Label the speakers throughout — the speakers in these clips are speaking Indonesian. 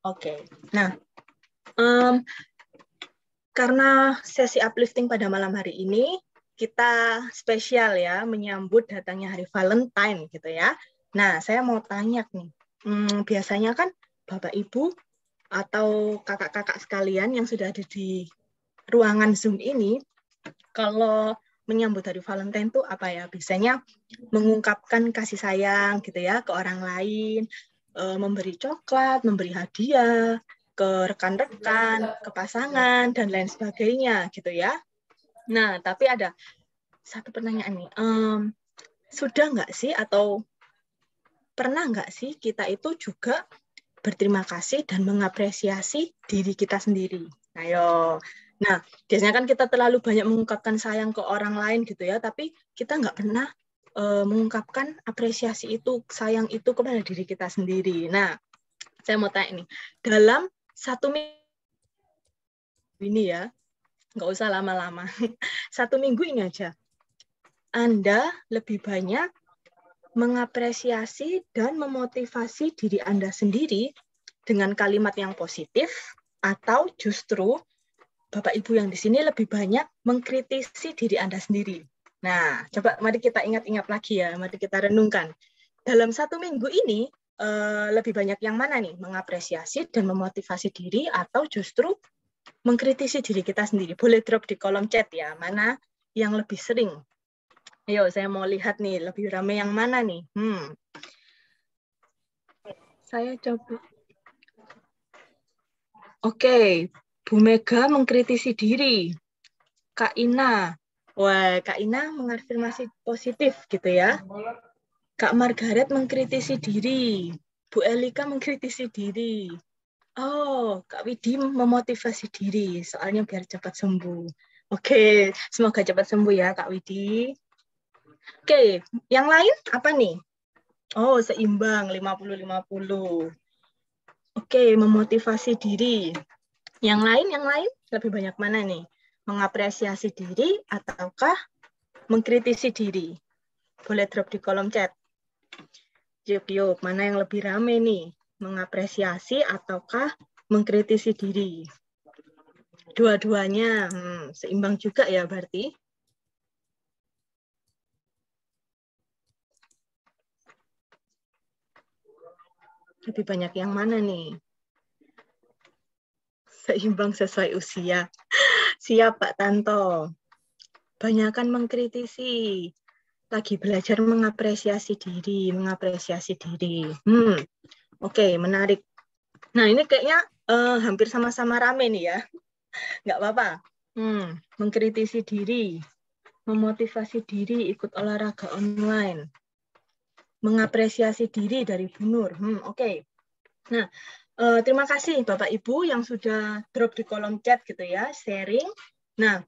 Speaker 1: Oke. Nah, em, karena sesi uplifting pada malam hari ini kita spesial ya menyambut datangnya hari Valentine gitu ya. Nah, saya mau tanya nih, biasanya kan Bapak Ibu atau kakak-kakak sekalian yang sudah ada di ruangan Zoom ini, kalau menyambut hari Valentine itu apa ya? Biasanya mengungkapkan kasih sayang gitu ya ke orang lain, memberi coklat, memberi hadiah ke rekan-rekan, ke pasangan dan lain sebagainya gitu ya. Nah, tapi ada satu pertanyaan nih, sudah nggak sih atau pernah nggak sih kita itu juga berterima kasih dan mengapresiasi diri kita sendiri? Ayo. Nah, biasanya kan kita terlalu banyak mengungkapkan sayang ke orang lain gitu ya, tapi kita nggak pernah mengungkapkan apresiasi itu, sayang itu kepada diri kita sendiri. Nah, saya mau tanya nih, dalam 1 minggu ini ya, nggak usah lama-lama, 1 minggu ini aja, Anda lebih banyak mengapresiasi dan memotivasi diri Anda sendiri dengan kalimat yang positif, atau justru Bapak Ibu yang di sini lebih banyak mengkritisi diri Anda sendiri. Nah, coba mari kita ingat-ingat lagi ya, mari kita renungkan. Dalam 1 minggu ini, lebih banyak yang mana nih? Mengapresiasi dan memotivasi diri atau justru mengkritisi diri kita sendiri? Boleh drop di kolom chat ya, mana yang lebih sering? Ayo, saya mau lihat nih, lebih ramai yang mana nih? Saya coba. Oke, Bu Mega mengkritisi diri. Kak Ina. Wah, Kak Ina mengafirmasi positif gitu ya. Kak Margaret mengkritisi diri. Bu Elika mengkritisi diri. Oh, Kak Widi memotivasi diri, soalnya biar cepat sembuh. Oke, semoga cepat sembuh ya Kak Widi. Oke, yang lain apa nih? Oh, seimbang 50-50. Oke, memotivasi diri. Yang lain lebih banyak mana nih? Mengapresiasi diri ataukah mengkritisi diri? Boleh drop di kolom chat. Yuk, mana yang lebih rame nih? Mengapresiasi ataukah mengkritisi diri? Dua-duanya, seimbang juga ya berarti. Lebih banyak yang mana nih? Seimbang sesuai usia. Siap Pak Tanto. Banyakan mengkritisi. Lagi belajar mengapresiasi diri. Oke, menarik. Nah, ini kayaknya hampir sama-sama rame nih ya. Nggak apa-apa. Mengkritisi diri, memotivasi diri, ikut olahraga online, mengapresiasi diri dari Bu Nur. Oke. Nah, terima kasih Bapak Ibu yang sudah drop di kolom chat gitu ya, sharing. Nah,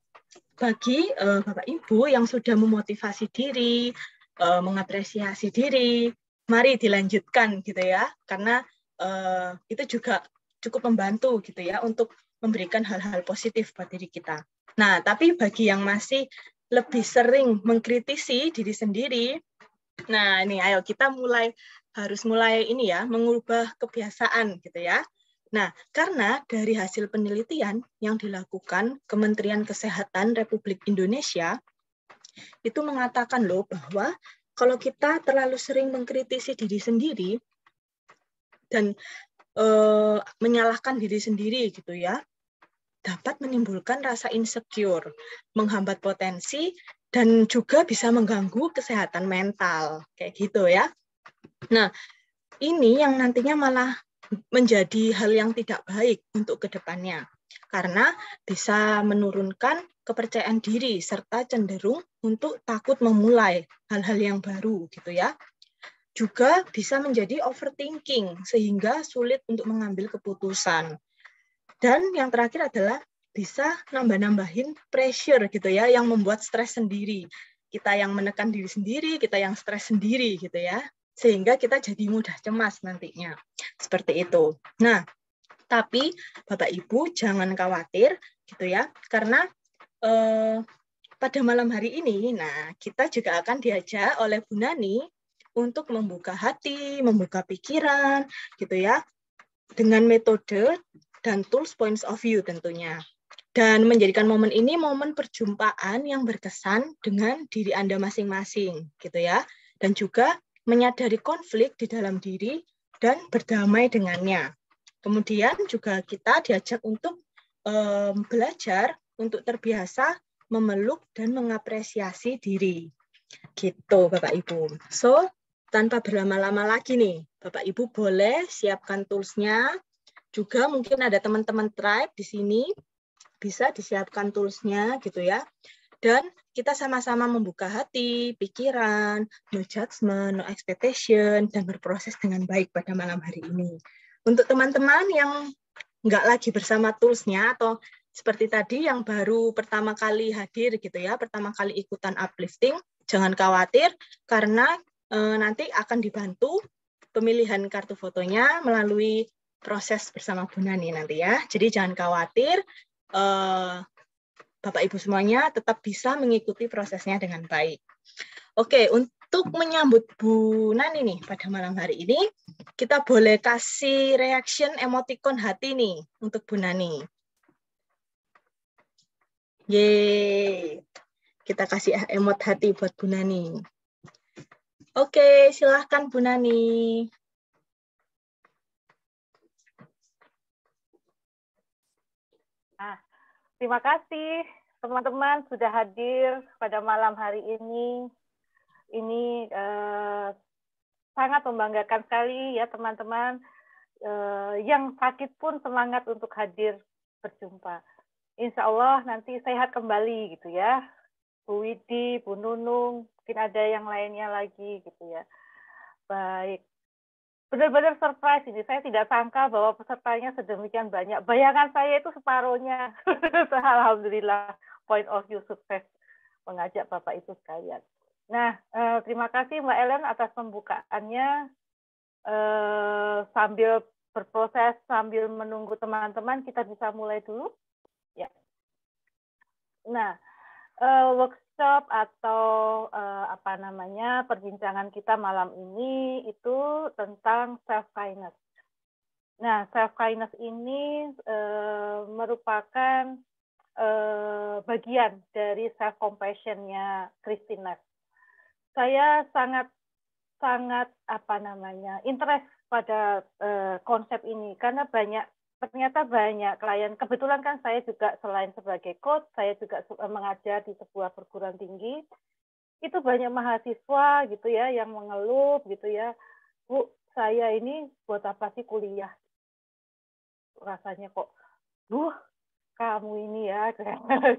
Speaker 1: bagi Bapak Ibu yang sudah memotivasi diri, mengapresiasi diri, mari dilanjutkan gitu ya, karena itu juga cukup membantu gitu ya untuk memberikan hal-hal positif buat diri kita. Nah, tapi bagi yang masih lebih sering mengkritisi diri sendiri, nah ini ayo kita harus mulai ini ya, mengubah kebiasaan gitu ya. Nah, karena dari hasil penelitian yang dilakukan Kementerian Kesehatan Republik Indonesia, itu mengatakan loh bahwa kalau kita terlalu sering mengkritisi diri sendiri dan menyalahkan diri sendiri gitu ya, dapat menimbulkan rasa insecure, menghambat potensi, dan juga bisa mengganggu kesehatan mental. Kayak gitu ya. Nah, ini yang nantinya malah menjadi hal yang tidak baik untuk kedepannya. Karena bisa menurunkan kepercayaan diri serta cenderung untuk takut memulai hal-hal yang baru gitu ya. Juga bisa menjadi overthinking sehingga sulit untuk mengambil keputusan. Dan yang terakhir adalah bisa nambah-nambahin pressure gitu ya, yang membuat stres sendiri. Kita yang menekan diri sendiri, kita yang stres sendiri gitu ya. Sehingga kita jadi mudah cemas nantinya. Seperti itu. Nah, tapi Bapak Ibu jangan khawatir gitu ya, karena pada malam hari ini, nah kita juga akan diajak oleh Bu Nani untuk membuka hati, membuka pikiran, gitu ya, dengan metode dan tools points of view tentunya. Dan menjadikan momen ini momen perjumpaan yang berkesan dengan diri Anda masing-masing, gitu ya. Dan juga menyadari konflik di dalam diri dan berdamai dengannya. Kemudian juga kita diajak untuk belajar untuk terbiasa memeluk dan mengapresiasi diri. Gitu, Bapak Ibu. So, tanpa berlama-lama lagi nih, Bapak Ibu boleh siapkan tools-nya. Juga mungkin ada teman-teman tribe di sini, bisa disiapkan tools-nya gitu ya. Dan kita sama-sama membuka hati, pikiran, no judgment, no expectation, dan berproses dengan baik pada malam hari ini. Untuk teman-teman yang nggak lagi bersama tools-nya atau seperti tadi yang baru pertama kali hadir gitu ya, pertama kali ikutan uplifting, jangan khawatir karena nanti akan dibantu pemilihan kartu fotonya melalui proses bersama Bu Nani nanti ya. Jadi jangan khawatir, Bapak Ibu semuanya tetap bisa mengikuti prosesnya dengan baik. Oke, untuk menyambut Bu Nani nih pada malam hari ini, kita boleh kasih reaction emoticon hati nih untuk Bu Nani. Yeay, kita kasih emot hati buat Bu Nani. Oke, silahkan Bu Nani.
Speaker 2: Terima kasih teman-teman sudah hadir pada malam hari ini. Ini sangat membanggakan sekali ya teman-teman. Yang sakit pun semangat untuk hadir berjumpa. Insya Allah nanti sehat kembali gitu ya. Bu Widi, Bu Nunung, mungkin ada yang lainnya lagi gitu ya. Baik. Benar-benar surprise ini. Saya tidak sangka bahwa pesertanya sedemikian banyak. Bayangan saya itu separuhnya. Alhamdulillah, point of view sukses mengajak Bapak Ibu sekalian. Nah, terima kasih Mbak Ellen atas pembukaannya. Sambil berproses, sambil menunggu teman-teman, kita bisa mulai dulu. Ya. Nah, workshop atau perbincangan kita malam ini itu tentang self kindness. Nah, self kindness ini merupakan bagian dari self compassion-nya Christine Neff. Saya sangat interest pada konsep ini karena ternyata banyak klien. Kebetulan kan saya juga selain sebagai coach, saya juga mengajar di sebuah perguruan tinggi. Itu banyak mahasiswa gitu ya yang mengeluh gitu ya, Bu, saya ini buat apa sih kuliah? Rasanya kok, kamu ini ya,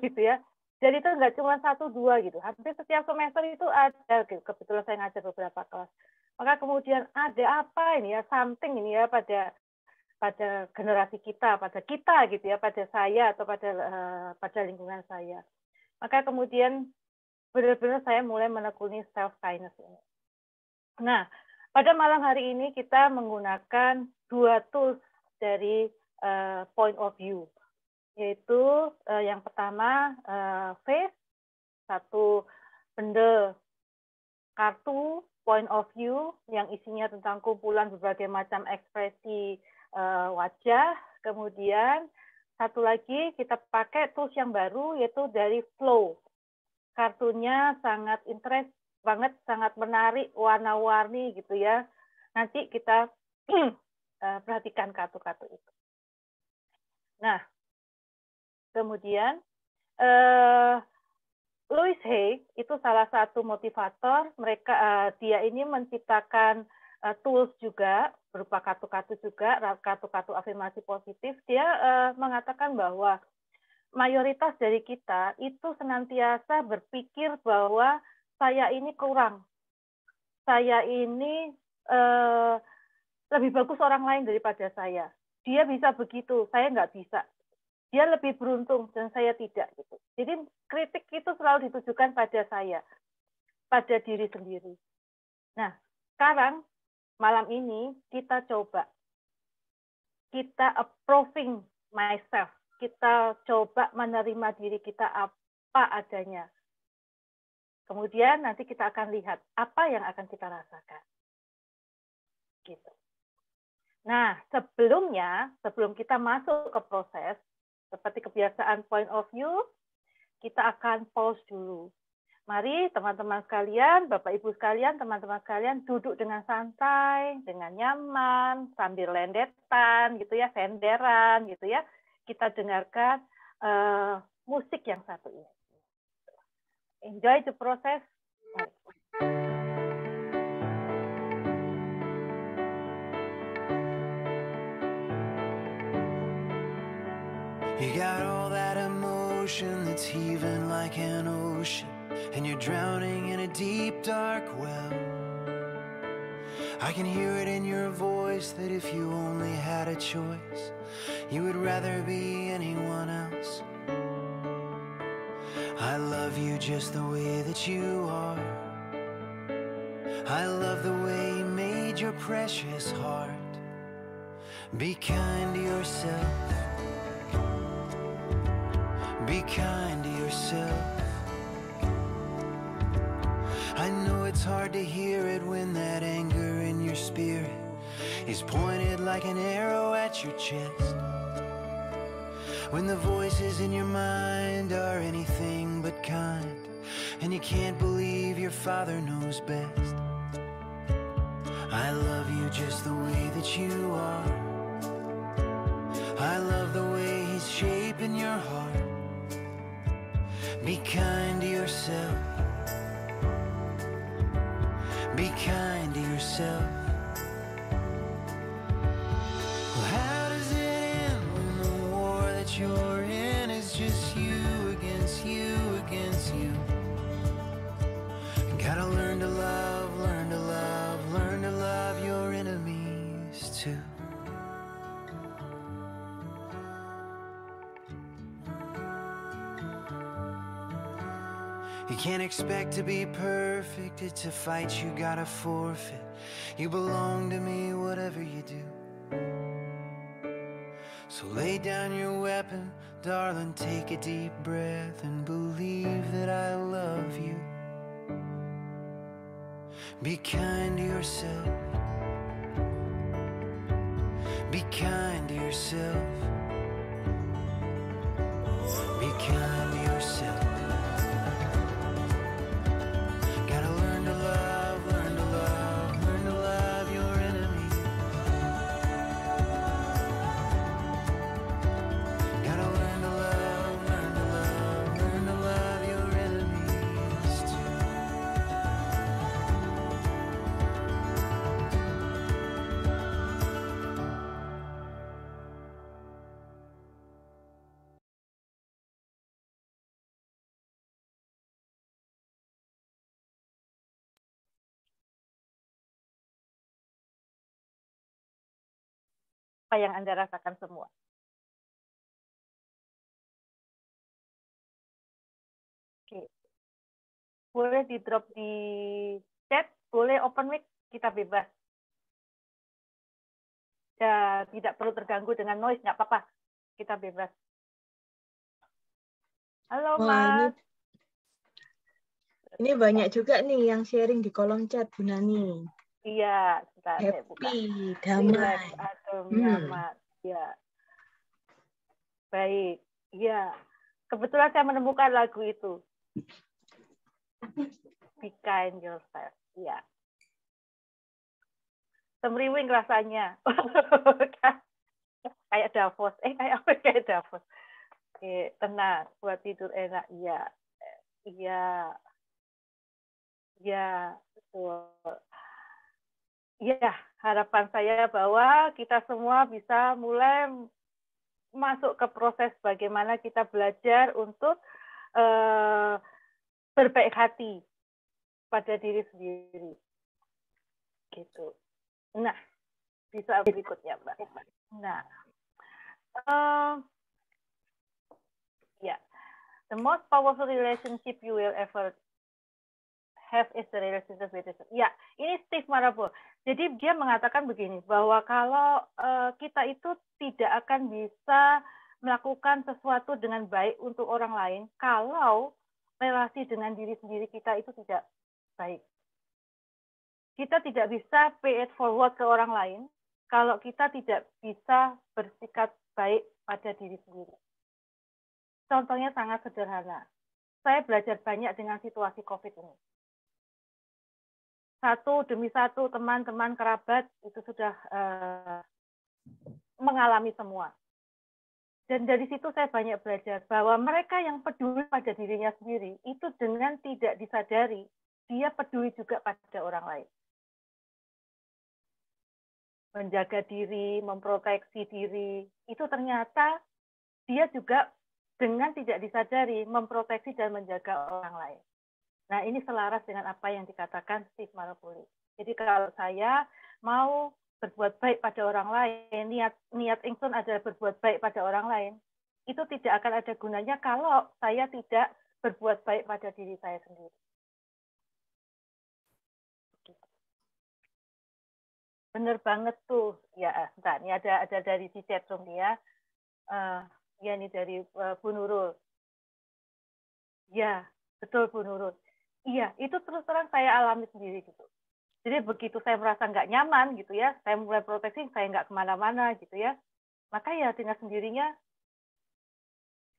Speaker 2: gitu ya. Jadi itu nggak cuma 1-2 gitu. Hampir setiap semester itu ada. Gitu. Kebetulan saya ngajar beberapa kelas. Maka kemudian ada apa ini ya, something ini ya pada generasi kita, pada kita gitu ya, pada saya atau pada lingkungan saya. Maka kemudian benar-benar saya mulai menekuni self kindness ini. Nah, pada malam hari ini kita menggunakan 2 tools dari point of view, yaitu yang pertama face, satu benda kartu point of view yang isinya tentang kumpulan berbagai macam ekspresi wajah. Kemudian satu lagi kita pakai tools yang baru yaitu dari flow. Kartunya sangat interest banget, sangat menarik, warna-warni gitu ya. Nanti kita perhatikan kartu-kartu itu. Nah, kemudian Louise Hay itu salah satu motivator. Dia ini menciptakan tools juga berupa kartu-kartu juga, kartu-kartu afirmasi positif. Dia mengatakan bahwa mayoritas dari kita itu senantiasa berpikir bahwa saya ini kurang, saya ini lebih bagus orang lain daripada saya. Dia bisa begitu, saya nggak bisa. Dia lebih beruntung dan saya tidak. Gitu. Jadi kritik itu selalu ditujukan pada saya, pada diri sendiri. Nah, sekarang malam ini kita coba, kita approving myself. Kita coba menerima diri kita apa adanya. Kemudian nanti kita akan lihat apa yang akan kita rasakan. Gitu. Nah, sebelum kita masuk ke proses, seperti kebiasaan point of view, kita akan pause dulu. Mari teman-teman sekalian, Bapak Ibu sekalian, teman-teman sekalian duduk dengan santai, dengan nyaman, sambil lendetan gitu ya, senderan gitu ya. Kita dengarkan musik yang satu ini. Enjoy the process.
Speaker 3: You got all that emotion that's heaving like an ocean, and you're drowning in a deep, dark well. I can hear it in your voice that if you only had a choice, you would rather be anyone else. I love you just the way that you are. I love the way you made your precious heart. Be kind to yourself. Be kind to yourself. I know it's hard to hear it when that anger in your spirit is pointed like an arrow at your chest. When the voices in your mind are anything but kind, and you can't believe your Father knows best. I love you just the way that you are. I love the way He's shaping your heart. Be kind to yourself. Be kind to yourself. Well, how does it end when the war that you're in is just you against you against you? Gotta learn to love, learn to love, learn to love your enemies too. You can't expect to be perfect. It's a fight you gotta forfeit. You belong to me, whatever you do. So lay down your weapon, darling, take a deep breath and believe that I love you. Be kind to yourself. Be kind to yourself. Be kind to yourself.
Speaker 2: Apa yang Anda rasakan semua? Oke. Boleh di drop di chat, boleh open mic, kita bebas. Ya, tidak perlu terganggu dengan noise, nggak apa-apa. Kita bebas. Halo, Mas.
Speaker 1: Ini banyak juga nih yang sharing di kolom chat, Bu Nani.
Speaker 2: Iya, sebentar saya buka.
Speaker 1: Happy, damai.
Speaker 2: Adem, nyaman. Ya. Baik. Ya. Kebetulan saya menemukan lagu itu. Be kind yourself. Ya. Semriwing rasanya. Kayak Davos. Kayak apa? Kayak Davos. Oke, tenang. Buat tidur enak. Iya. Iya. Ya, betul. Ya, harapan saya bahwa kita semua bisa mulai masuk ke proses bagaimana kita belajar untuk berbaik hati pada diri sendiri. Gitu. Nah, bisa berikutnya, Mbak. Nah, ya, the most powerful relationship you will ever have is the relationship with yourself. Ya, ini Steve Marabou. Jadi dia mengatakan begini, bahwa kalau kita itu tidak akan bisa melakukan sesuatu dengan baik untuk orang lain, kalau relasi dengan diri sendiri kita itu tidak baik. Kita tidak bisa pay it forward ke orang lain, kalau kita tidak bisa bersikap baik pada diri sendiri. Contohnya sangat sederhana. Saya belajar banyak dengan situasi COVID ini. Satu demi satu teman-teman kerabat itu sudah mengalami semua. Dan dari situ saya banyak belajar bahwa mereka yang peduli pada dirinya sendiri, itu dengan tidak disadari, dia peduli juga pada orang lain. Menjaga diri, memproteksi diri, itu ternyata dia juga dengan tidak disadari, memproteksi dan menjaga orang lain. Nah, ini selaras dengan apa yang dikatakan Steve Maraboli. Jadi kalau saya mau berbuat baik pada orang lain, niat ingsun adalah berbuat baik pada orang lain, itu tidak akan ada gunanya kalau saya tidak berbuat baik pada diri saya sendiri. Bener banget tuh, ya. Bentar, ini ada dari di chatroom nih ya. Ya ini dari Bu Nurul. Ya, betul Bu Nurul. Iya, itu terus terang saya alami sendiri gitu. Jadi begitu saya merasa nggak nyaman gitu ya, saya mulai proteksi, saya nggak kemana-mana gitu ya. Maka ya dengan sendirinya,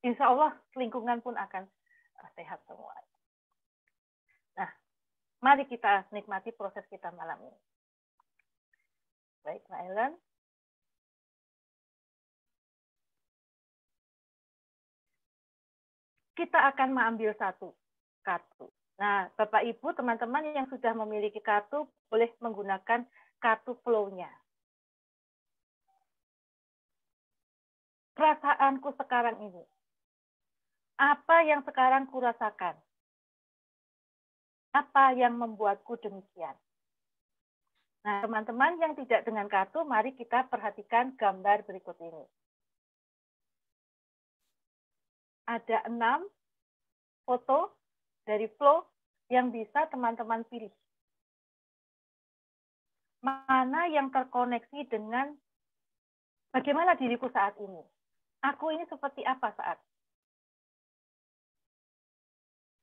Speaker 2: insya Allah lingkungan pun akan sehat semua. Nah, mari kita nikmati proses kita malam ini. Baik, Mbak Ellen. Kita akan mengambil satu kartu. Nah, Bapak Ibu, teman-teman yang sudah memiliki kartu, boleh menggunakan kartu flow-nya. Perasaanku sekarang ini. Apa yang sekarang kurasakan? Apa yang membuatku demikian? Nah, teman-teman yang tidak dengan kartu, mari kita perhatikan gambar berikut ini. Ada 6 foto dari flow yang bisa teman-teman pilih. Mana yang terkoneksi dengan bagaimana diriku saat ini? Aku ini seperti apa saat?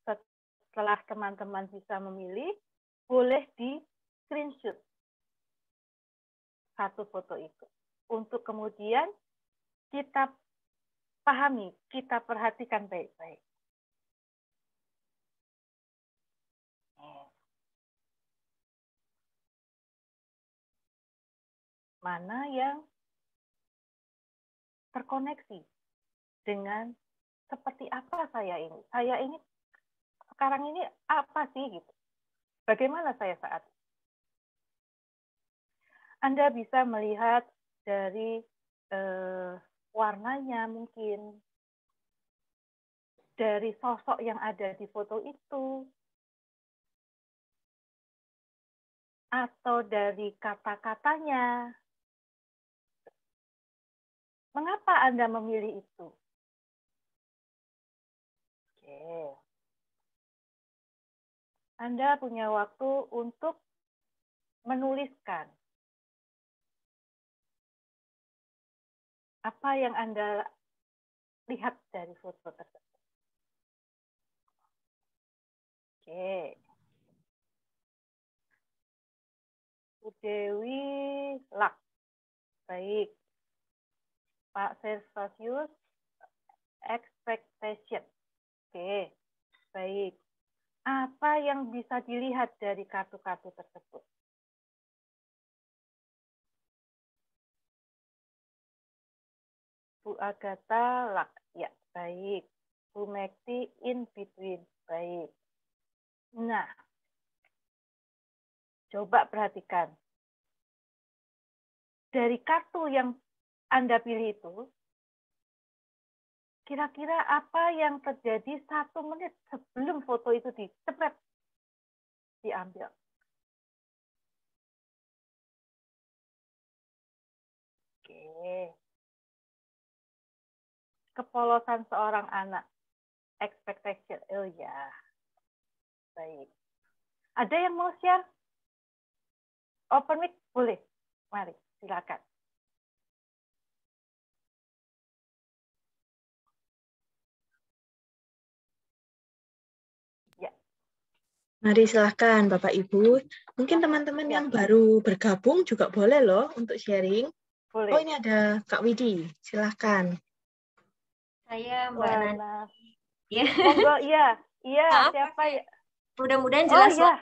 Speaker 2: Setelah teman-teman bisa memilih, boleh di screenshot satu foto itu. Untuk kemudian kita pahami, kita perhatikan baik-baik. Mana yang terkoneksi dengan seperti apa saya ini? Saya ini sekarang ini apa sih gitu? Bagaimana saya saat? Anda bisa melihat dari warnanya mungkin, dari sosok yang ada di foto itu, atau dari kata-katanya. Mengapa Anda memilih itu? Oke. Anda punya waktu untuk menuliskan apa yang Anda lihat dari foto tersebut. Oke. Bu Dewi Lak. Baik. Pak Servasius, expectation. Oke, baik. Apa yang bisa dilihat dari kartu-kartu tersebut? Bu Agatha Lak, ya, baik. Bu Mekti in between, baik. Nah, coba perhatikan. Dari kartu yang Anda pilih itu, kira-kira apa yang terjadi 1 menit sebelum foto itu diambil? Oke. Kepolosan seorang anak. Expectation. Oh ya. Baik. Ada yang mau share? Open mic? Boleh. Mari, silakan. Ya.
Speaker 1: Mari silahkan Bapak Ibu. Mungkin teman-teman yang baru bergabung juga boleh loh untuk sharing.
Speaker 2: Boleh.
Speaker 1: Oh, ini ada Kak Widi. Silahkan.
Speaker 4: Saya Mbak Nana.
Speaker 2: Ya. Monggo, iya. Iya, siapa ya?
Speaker 4: Mudah-mudahan jelas.
Speaker 2: Oh,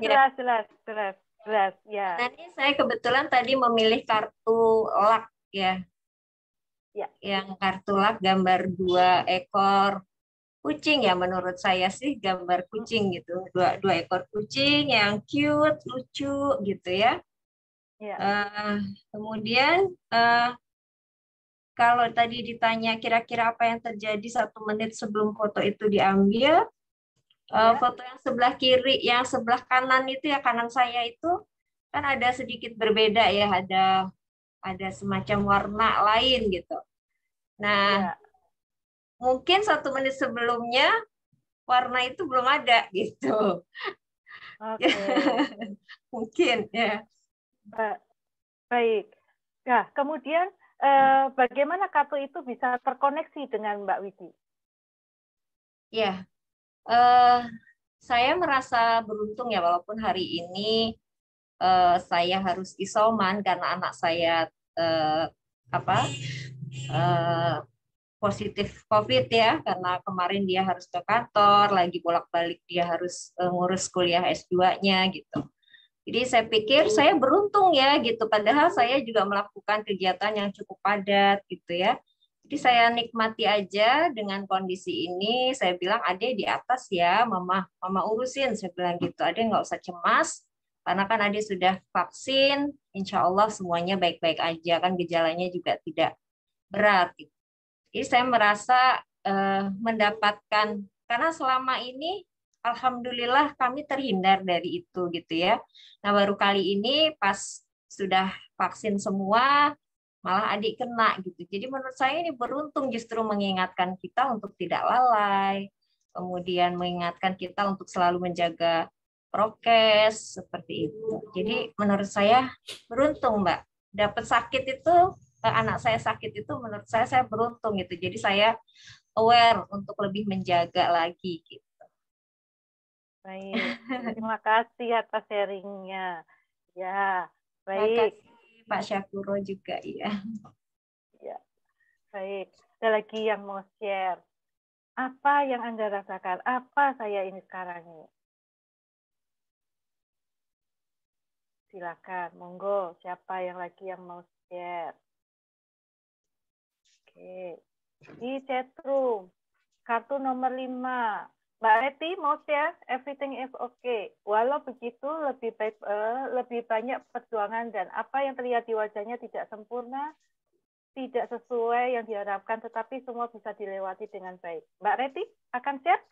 Speaker 2: iya. Jelas, ya.
Speaker 4: Tadi saya kebetulan tadi memilih kartu luck ya.
Speaker 2: Ya.
Speaker 4: Yang kartu luck gambar 2 ekor kucing ya, menurut saya sih gambar kucing gitu. Dua ekor kucing yang cute, lucu gitu ya.
Speaker 2: Ya.
Speaker 4: Kemudian kalau tadi ditanya kira-kira apa yang terjadi 1 menit sebelum foto itu diambil, foto yang sebelah kiri, yang sebelah kanan itu ya, kanan saya itu kan ada sedikit berbeda ya, ada semacam warna lain gitu. Nah, mungkin 1 menit sebelumnya warna itu belum ada gitu.
Speaker 2: Oke.
Speaker 4: Mungkin ya.
Speaker 2: Baik. Nah, kemudian bagaimana kartu itu bisa terkoneksi dengan Mbak Widi?
Speaker 4: Ya, saya merasa beruntung ya, walaupun hari ini saya harus isoman karena anak saya positif COVID ya, karena kemarin dia harus ke kantor, lagi bolak-balik dia harus ngurus kuliah S2-nya gitu. Jadi saya pikir saya beruntung ya gitu, padahal saya juga melakukan kegiatan yang cukup padat gitu ya. Jadi saya nikmati aja dengan kondisi ini. Saya bilang, Ade di atas ya, mama urusin. Saya bilang gitu, Ade nggak usah cemas, karena kan Ade sudah vaksin, insya Allah semuanya baik-baik aja, kan gejalanya juga tidak berat. Gitu. Jadi saya merasa mendapatkan, karena selama ini alhamdulillah kami terhindar dari itu gitu ya. Nah baru kali ini pas sudah vaksin semua, malah adik kena gitu. Jadi menurut saya ini beruntung, justru mengingatkan kita untuk tidak lalai, kemudian mengingatkan kita untuk selalu menjaga prokes seperti itu. Jadi menurut saya beruntung Mbak. Dapat sakit itu, anak saya sakit itu menurut saya beruntung gitu. Jadi saya aware untuk lebih menjaga lagi gitu.
Speaker 2: Baik, terima kasih atas sharingnya. Ya,
Speaker 4: Terima
Speaker 2: baik.
Speaker 4: kasih Pak Syakuro juga ya.
Speaker 2: Ya, baik. Ada lagi yang mau share. Apa yang Anda rasakan? Apa saya ini sekarang ini? Silakan, monggo. Siapa yang lagi yang mau share? Oke. Di chatroom, kartu nomor 5. Mbak Reti mau share, everything is okay. Walau begitu, lebih banyak perjuangan dan apa yang terlihat di wajahnya tidak sempurna, tidak sesuai yang diharapkan, tetapi semua bisa dilewati dengan baik. Mbak Reti akan share?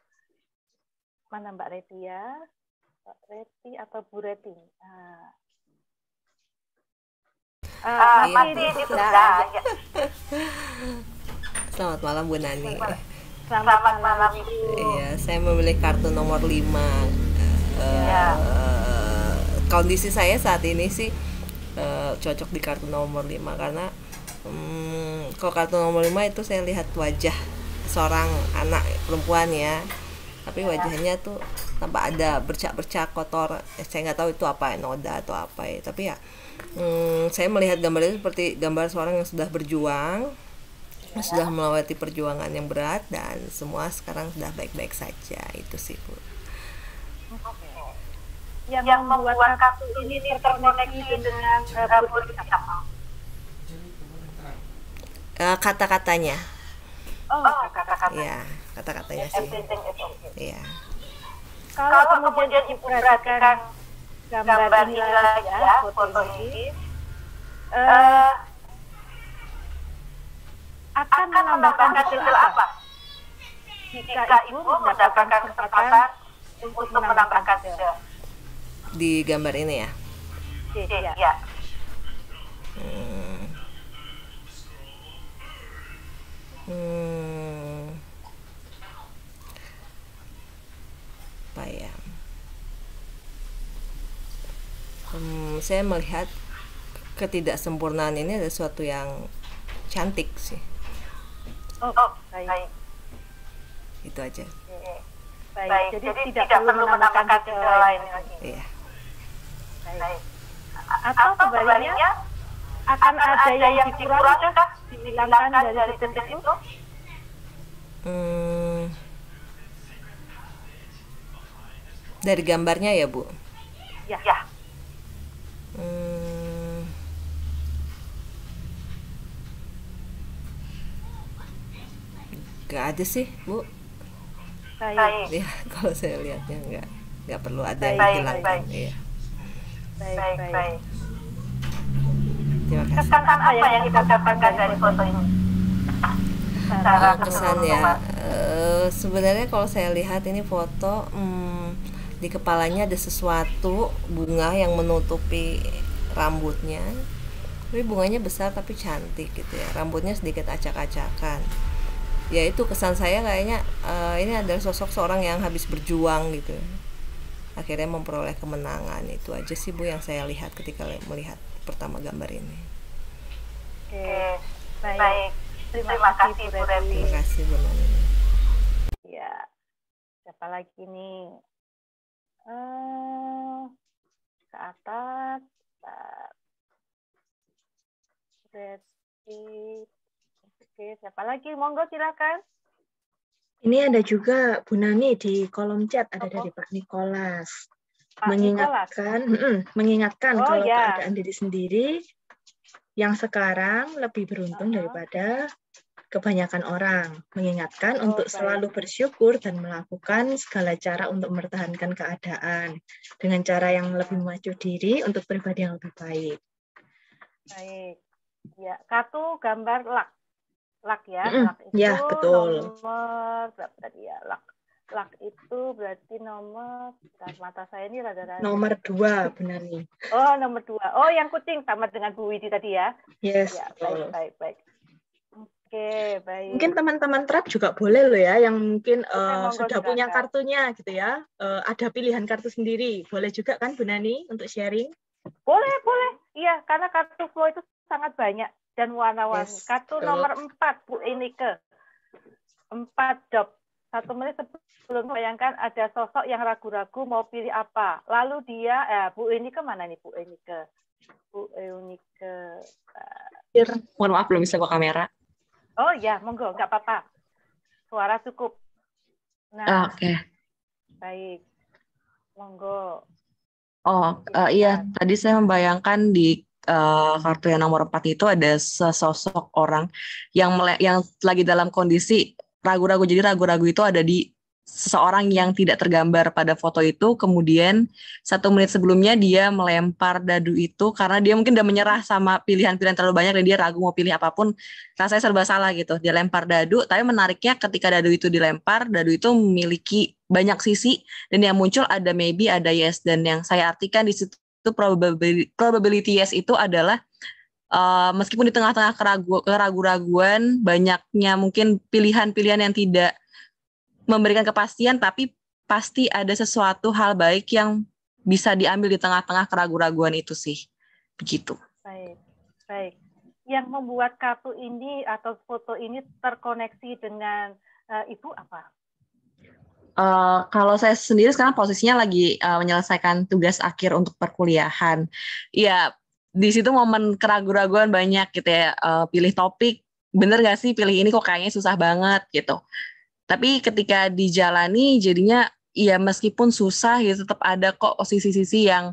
Speaker 2: Mana Mbak Reti ya? Mbak Reti atau Bu Reti?
Speaker 5: Masih itu sudah. Selamat malam Bu Nani.
Speaker 2: Selamat malam.
Speaker 5: Iya, saya memilih kartu nomor 5. Kondisi saya saat ini sih cocok di kartu nomor 5 karena kalau kartu nomor 5 itu saya lihat wajah seorang anak perempuan ya. Tapi wajahnya tuh tampak ada bercak-bercak kotor. Saya nggak tahu itu apa, noda atau apa ya. Tapi ya saya melihat gambar itu seperti gambar seorang yang sudah berjuang, sudah melewati perjuangan yang berat, dan semua sekarang sudah baik-baik saja. Itu sih Bu.
Speaker 2: Yang membuat kartu ini terkoneksi dengan
Speaker 5: kata-katanya.
Speaker 2: Kata-kata.
Speaker 5: Ya, kata-katanya sih. Iya.
Speaker 2: Kalau kemudian Ibu perhatikan gambar ini lagi ya, foto ini, akan menambahkan hasil apa? Jika Ibu mendapatkan kesempatan untuk menambahkan hasil.
Speaker 5: Di gambar ini ya?
Speaker 2: Iya.
Speaker 5: Apa ya? Saya melihat ketidaksempurnaan ini ada sesuatu yang cantik sih.
Speaker 2: Oh, baik.
Speaker 5: Itu aja.
Speaker 2: Baik. Jadi tidak perlu menambahkan detail lain lagi.
Speaker 5: Iya.
Speaker 2: Baik. Atau sebaliknya akan ada yang dikurangi kah, dihilangkan dari detik itu?
Speaker 5: Dari gambarnya ya, Bu?
Speaker 2: Ya.
Speaker 5: Gak ada sih, Bu.
Speaker 2: Baik.
Speaker 5: Ya, kalau saya lihatnya nggak perlu ada yang
Speaker 2: Baik.
Speaker 5: dihilangkan. Iya.
Speaker 2: Baik.
Speaker 5: Terima kasih.
Speaker 2: Kesan apa yang kita dapatkan dari foto ini?
Speaker 5: Kesan ya, sebenarnya kalau saya lihat ini foto, di kepalanya ada sesuatu bunga yang menutupi rambutnya. Tapi bunganya besar tapi cantik gitu ya. Rambutnya sedikit acak-acakan. Ya itu kesan saya kayaknya ini adalah sosok seorang yang habis berjuang gitu. Akhirnya memperoleh kemenangan. Itu aja sih, Bu, yang saya lihat ketika melihat pertama gambar ini.
Speaker 2: Oke. Baik. Terima kasih, Bu Revi.
Speaker 5: Terima kasih, Bu Nani.
Speaker 2: Ya. Siapa lagi nih? Ke atas. Oke, siapa lagi? Monggo silakan.
Speaker 1: Ini ada juga Bu Nani di kolom chat, ada dari Pak Nikolas. Mengingatkan kalau keadaan diri sendiri yang sekarang lebih beruntung daripada kebanyakan orang. Mengingatkan untuk selalu bersyukur dan melakukan segala cara untuk mempertahankan keadaan dengan cara yang lebih maju diri untuk pribadi yang lebih baik.
Speaker 2: Baik. Ya, kartu gambar lak ya. Lak itu
Speaker 1: ya, betul.
Speaker 2: Nomor berapa tadi ya? Lak itu berarti nomor, mata saya ini rada-rada.
Speaker 1: Nomor 2, benar nih.
Speaker 2: Oh, nomor 2. Oh, yang kucing sama dengan Bu Widi tadi ya?
Speaker 1: Yes,
Speaker 2: ya,
Speaker 1: betul.
Speaker 2: Baik. Oke, baik.
Speaker 1: Mungkin teman-teman Trap juga boleh loh ya, yang mungkin sudah
Speaker 2: silakan.
Speaker 1: punya kartunya gitu ya. Ada pilihan kartu sendiri. Boleh juga kan Bu Nani untuk sharing?
Speaker 2: Boleh. Iya, karena kartu flow itu sangat banyak dan warna-warni.
Speaker 1: Yes,
Speaker 2: kartu
Speaker 1: betul.
Speaker 2: Nomor 4, Bu Enike. 4 job. 1 menit sebelum bayangkan ada sosok yang ragu-ragu mau pilih apa. Lalu dia, Bu Enike mana nih Bu Enike? Bu Enike.
Speaker 6: Mohon maaf belum bisa buka kamera.
Speaker 2: Oh ya, monggo, nggak apa-apa. Suara cukup. Nah,
Speaker 6: Oke.
Speaker 2: Baik. Monggo.
Speaker 6: Iya, tadi saya membayangkan di kartu yang nomor 4 itu ada sesosok orang yang lagi dalam kondisi ragu-ragu. Jadi ragu-ragu itu ada di seseorang yang tidak tergambar pada foto itu, kemudian 1 menit sebelumnya dia melempar dadu itu karena dia mungkin udah menyerah sama pilihan-pilihan terlalu banyak dan dia ragu mau pilih apapun, rasanya serba salah gitu. Dia lempar dadu, tapi menariknya ketika dadu itu dilempar, dadu itu memiliki banyak sisi dan yang muncul ada maybe, ada yes, dan yang saya artikan di situ probability yes itu adalah meskipun di tengah-tengah keraguan, banyaknya mungkin pilihan-pilihan yang tidak memberikan kepastian, tapi pasti ada sesuatu hal baik yang bisa diambil di tengah-tengah keraguan itu sih. Begitu.
Speaker 2: Baik. Yang membuat kartu ini atau foto ini terkoneksi dengan Ibu apa?
Speaker 6: Kalau saya sendiri sekarang posisinya lagi menyelesaikan tugas akhir untuk perkuliahan. Ya, di situ momen keraguan-raguan banyak gitu ya. Pilih topik, bener nggak sih pilih ini kok kayaknya susah banget gitu. Tapi ketika dijalani jadinya ya meskipun susah gitu tetap ada kok sisi-sisi yang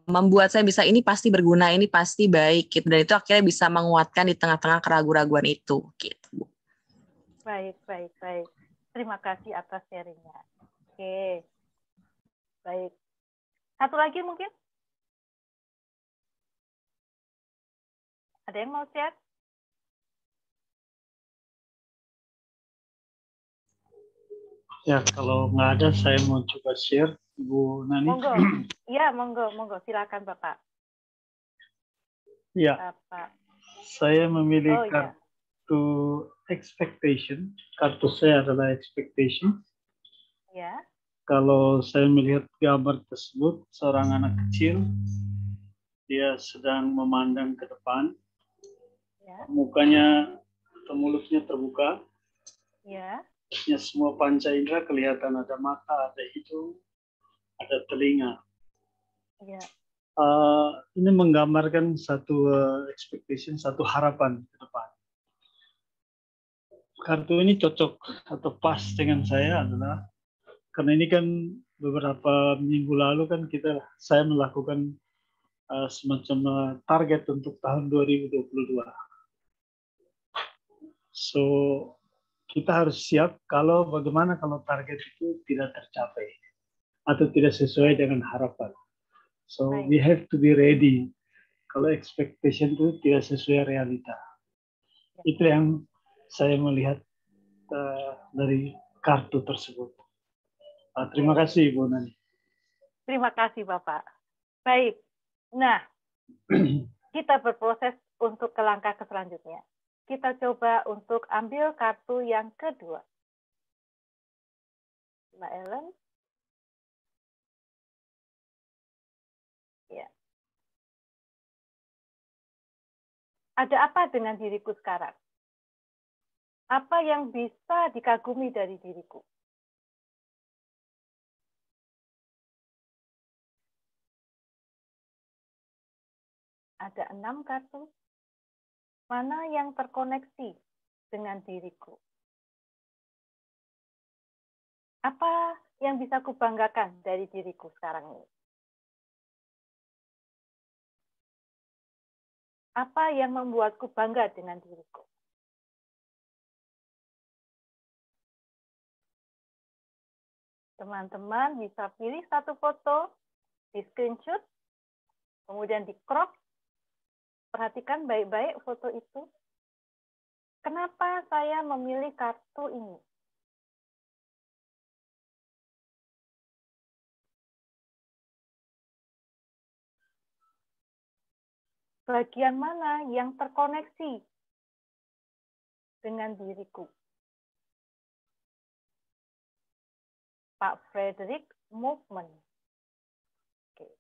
Speaker 6: membuat saya bisa ini pasti berguna, ini pasti baik gitu, dan itu akhirnya bisa menguatkan di tengah-tengah keraguan-raguan itu gitu.
Speaker 2: Baik. Terima kasih atas sharingnya. Oke. Baik. Satu lagi mungkin? Ada yang mau share?
Speaker 7: Ya, kalau nggak ada, saya mau coba share, Bu Nani.
Speaker 2: Monggo. Iya, monggo. Silakan, Bapak.
Speaker 7: Ya,
Speaker 2: Bapak.
Speaker 7: Saya memilih kartu expectation. Kartu saya adalah expectation.
Speaker 2: Ya.
Speaker 7: Kalau saya melihat gambar tersebut, seorang anak kecil, dia sedang memandang ke depan. Ya. Mukanya atau mulutnya terbuka.
Speaker 2: Ya.
Speaker 7: Ya, semua panca indera kelihatan, ada mata, ada hidung, ada telinga.
Speaker 2: Ya.
Speaker 7: Ini menggambarkan satu expectation, satu harapan ke depan. Kartu ini cocok atau pas dengan saya adalah karena ini kan beberapa minggu lalu kan saya melakukan semacam target untuk tahun 2022. So kita harus siap bagaimana kalau target itu tidak tercapai atau tidak sesuai dengan harapan. So we have to be ready kalau expectation itu tidak sesuai realita. Itu yang saya melihat dari kartu tersebut. Terima kasih Ibu Nani.
Speaker 2: Terima kasih Bapak. Baik. Nah, kita berproses untuk ke langkah selanjutnya. Kita coba untuk ambil kartu yang kedua. Mbak Ellen. Ya. Ada apa dengan diriku sekarang? Apa yang bisa dikagumi dari diriku? Ada 6 kartu. Mana yang terkoneksi dengan diriku? Apa yang bisa kubanggakan dari diriku sekarang ini? Apa yang membuatku bangga dengan diriku? Teman-teman bisa pilih satu foto, di screenshot, kemudian di crop. Perhatikan baik-baik foto itu. Kenapa saya memilih kartu ini? Bagian mana yang terkoneksi dengan diriku? Pak Frederick, movement. Oke.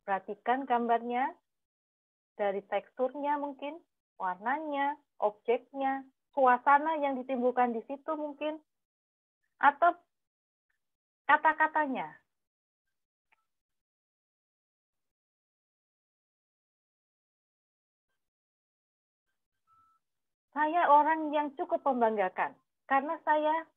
Speaker 2: Perhatikan gambarnya, dari teksturnya mungkin, warnanya, objeknya, suasana yang ditimbulkan di situ mungkin, atau kata-katanya. Saya orang yang cukup membanggakan, karena saya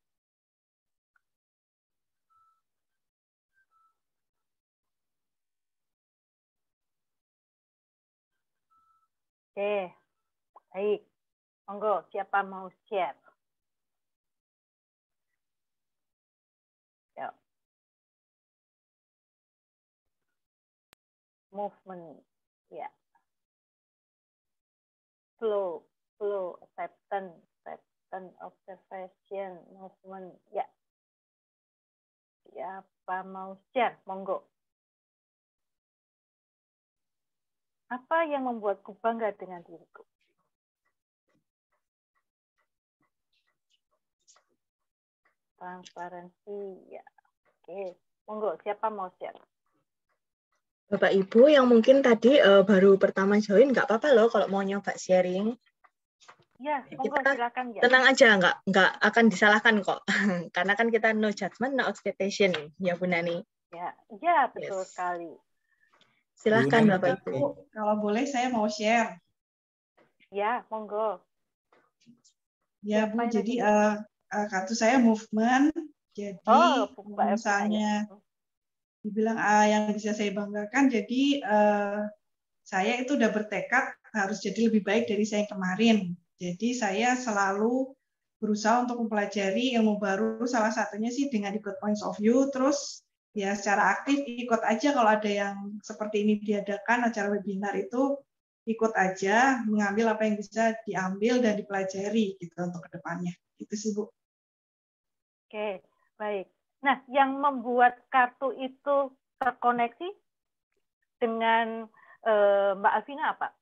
Speaker 2: Oke, baik. Monggo, siapa mau share? Yuk. Movement, ya. Flow, acceptance, observation, movement, ya. Siapa mau share? Monggo. Apa yang membuatku bangga dengan diriku? Transparansi, ya. Oke, monggo. Siapa mau share?
Speaker 1: Bapak Ibu yang mungkin tadi baru pertama join, nggak apa-apa loh kalau mau nyoba sharing.
Speaker 2: Ya, monggo silakan ya.
Speaker 1: Tenang aja, nggak akan disalahkan kok. Karena kan kita no judgment, no expectation, ya Bu Nani.
Speaker 2: Ya betul sekali.
Speaker 1: Silahkan Bapak Ibu.
Speaker 8: Kalau boleh saya mau share.
Speaker 2: Ya, monggo.
Speaker 8: Ya Bu, jadi kartu saya movement. Jadi misalnya dibilang yang bisa saya banggakan, jadi saya itu udah bertekad harus jadi lebih baik dari saya yang kemarin. Jadi saya selalu berusaha untuk mempelajari ilmu baru, salah satunya sih dengan ikut points of view, terus ya secara aktif ikut aja kalau ada yang seperti ini diadakan acara webinar itu ikut aja mengambil apa yang bisa diambil dan dipelajari gitu untuk kedepannya. Itu sih Bu.
Speaker 2: Oke, baik. Nah, yang membuat kartu itu terkoneksi dengan Mbak Alvina apa?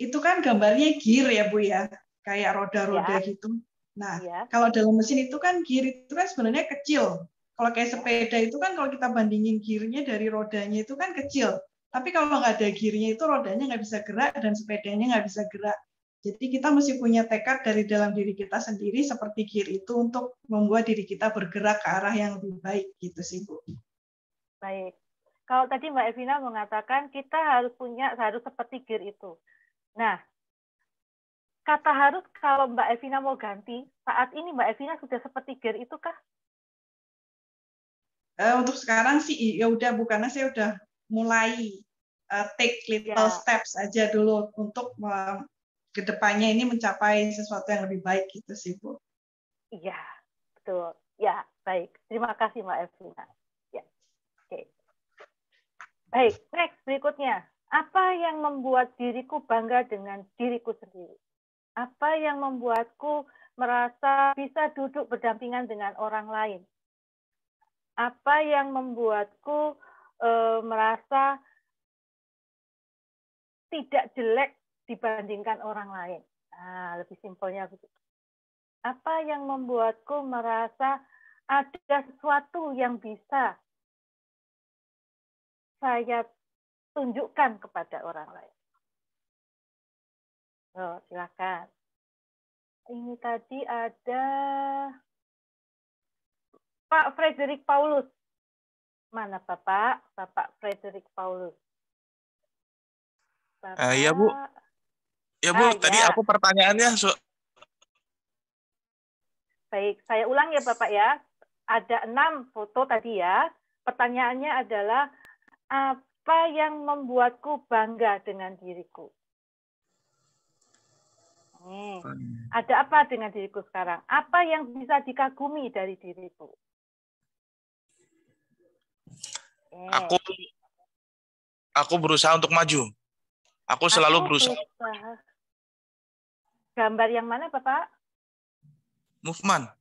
Speaker 8: Itu kan gambarnya gear ya Bu ya, kayak roda-roda gitu. Nah, kalau dalam mesin itu kan gear itu kan sebenarnya kecil. Kalau kayak sepeda itu kan kalau kita bandingin gearnya dari rodanya itu kan kecil. Tapi kalau nggak ada gearnya itu rodanya nggak bisa gerak dan sepedanya nggak bisa gerak. Jadi kita mesti punya tekad dari dalam diri kita sendiri seperti gear itu untuk membuat diri kita bergerak ke arah yang lebih baik gitu sih Bu.
Speaker 2: Baik. Kalau tadi Mbak Evina mengatakan kita harus seperti gear itu. Nah, kata harus kalau Mbak Evina mau ganti, saat ini Mbak Evina sudah seperti gear itu kah?
Speaker 8: Untuk sekarang sih ya udah, bukannya saya udah mulai take little steps aja dulu untuk kedepannya ini mencapai sesuatu yang lebih baik gitu sih Bu.
Speaker 2: Iya, betul. Ya, baik. Terima kasih Mbak Evina. Ya, oke. Baik, next berikutnya. Apa yang membuat diriku bangga dengan diriku sendiri? Apa yang membuatku merasa bisa duduk berdampingan dengan orang lain? Apa yang membuatku merasa tidak jelek dibandingkan orang lain? Nah, lebih simpelnya begitu. Apa yang membuatku merasa ada sesuatu yang bisa saya tunjukkan kepada orang lain? Oh, silakan. Ini tadi ada Pak Frederick Paulus. Mana Bapak? Bapak Frederick Paulus. Bapak.
Speaker 9: Iya Bu. Ya Bu, tadi
Speaker 2: ya.
Speaker 9: aku pertanyaannya.
Speaker 2: Baik, saya ulang ya Bapak ya. Ada 6 foto tadi ya. Pertanyaannya adalah, apa yang membuatku bangga dengan diriku? Ada apa dengan diriku sekarang? Apa yang bisa dikagumi dari diriku?
Speaker 9: Aku berusaha untuk maju. Aku selalu berusaha.
Speaker 2: Gambar yang mana, Bapak?
Speaker 9: Movement.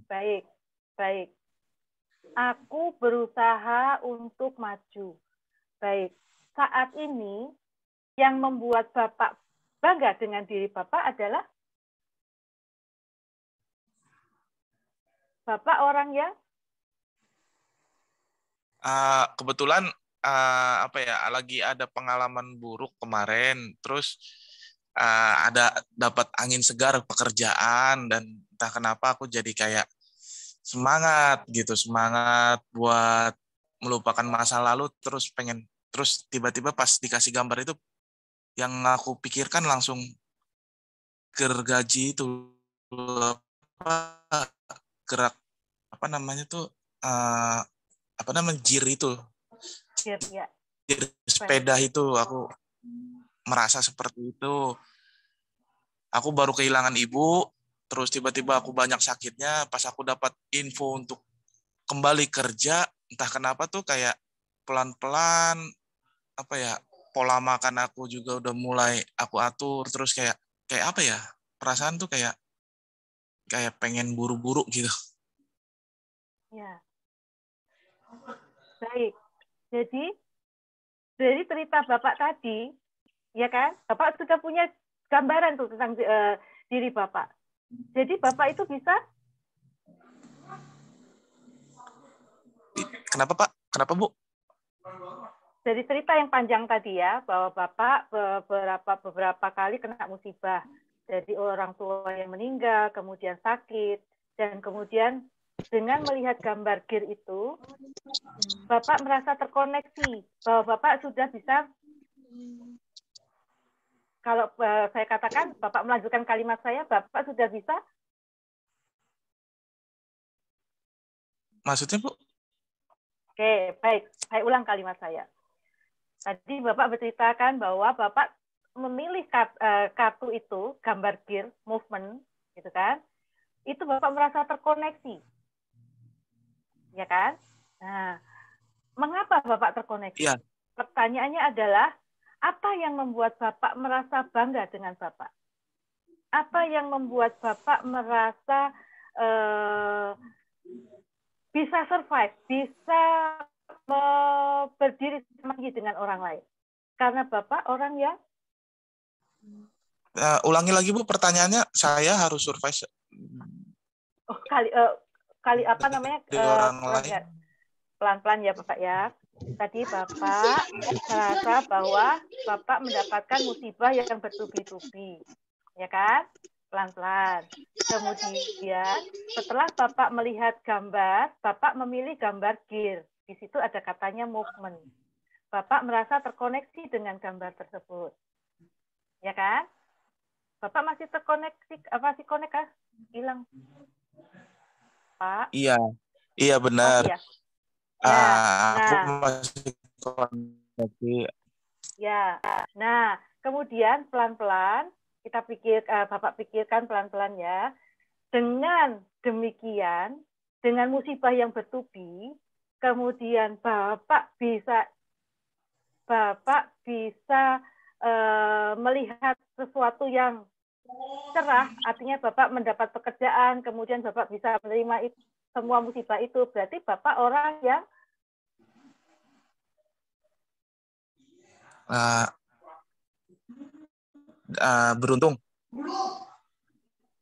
Speaker 2: Baik, baik. Aku berusaha untuk maju. Baik. Saat ini yang membuat Bapak bangga dengan diri Bapak adalah Bapak orang yang
Speaker 9: kebetulan lagi ada pengalaman buruk kemarin, terus ada dapat angin segar pekerjaan, dan entah kenapa aku jadi kayak semangat buat melupakan masa lalu, terus tiba-tiba pas dikasih gambar itu yang aku pikirkan langsung gergaji itu gerak jir itu. Jir sepeda itu aku merasa seperti itu. Aku baru kehilangan ibu, terus tiba-tiba aku banyak sakitnya. Pas aku dapat info untuk kembali kerja, entah kenapa tuh kayak pelan-pelan pola makan aku juga udah mulai aku atur, terus kayak perasaan tuh kayak pengen buru-buru gitu.
Speaker 2: Ya. Baik. Jadi dari cerita Bapak tadi, ya kan? Bapak sudah punya gambaran tuh tentang diri Bapak. Jadi Bapak itu bisa.
Speaker 9: Kenapa Pak? Kenapa Bu?
Speaker 2: Dari cerita yang panjang tadi ya, bahwa Bapak beberapa kali kena musibah. Jadi orang tua yang meninggal, kemudian sakit, dan kemudian dengan melihat gambar gear itu, Bapak merasa terkoneksi bahwa Bapak sudah bisa, kalau saya katakan, Bapak melanjutkan kalimat saya, Bapak sudah bisa.
Speaker 9: Maksudnya Bu?
Speaker 2: Oke, baik. Saya ulang kalimat saya. Tadi Bapak berceritakan bahwa Bapak memilih kartu itu, gambar gear, movement, gitu kan? Itu Bapak merasa terkoneksi. Ya kan? Nah, mengapa Bapak terkoneksi?
Speaker 9: Ya.
Speaker 2: Pertanyaannya adalah, apa yang membuat Bapak merasa bangga dengan Bapak? Apa yang membuat Bapak merasa bisa survive, bisa berdiri lagi dengan orang lain? Karena Bapak orang yang...
Speaker 9: ulangi lagi Bu, pertanyaannya. Saya harus survive.
Speaker 2: Kali apa namanya?
Speaker 9: Orang lain.
Speaker 2: pelan-pelan ya Bapak ya. Tadi Bapak merasa bahwa Bapak mendapatkan musibah yang bertubi-tubi, ya kan? Pelan-pelan. Kemudian setelah Bapak melihat gambar, Bapak memilih gambar gear. Di situ ada katanya movement. Bapak merasa terkoneksi dengan gambar tersebut. Ya kan? Bapak masih terkoneksi, masih konek kah? Hilang. Pak?
Speaker 9: Iya, iya benar.
Speaker 2: Masih ya? Ya,
Speaker 9: Aku
Speaker 2: nah.
Speaker 9: masih koneksi.
Speaker 2: Ya, nah kemudian pelan-pelan Bapak pikirkan pelan-pelan ya. Dengan demikian, dengan musibah yang bertubi, kemudian Bapak bisa melihat sesuatu yang cerah, artinya Bapak mendapat pekerjaan, kemudian Bapak bisa menerima semua musibah itu, berarti Bapak orang yang
Speaker 9: beruntung.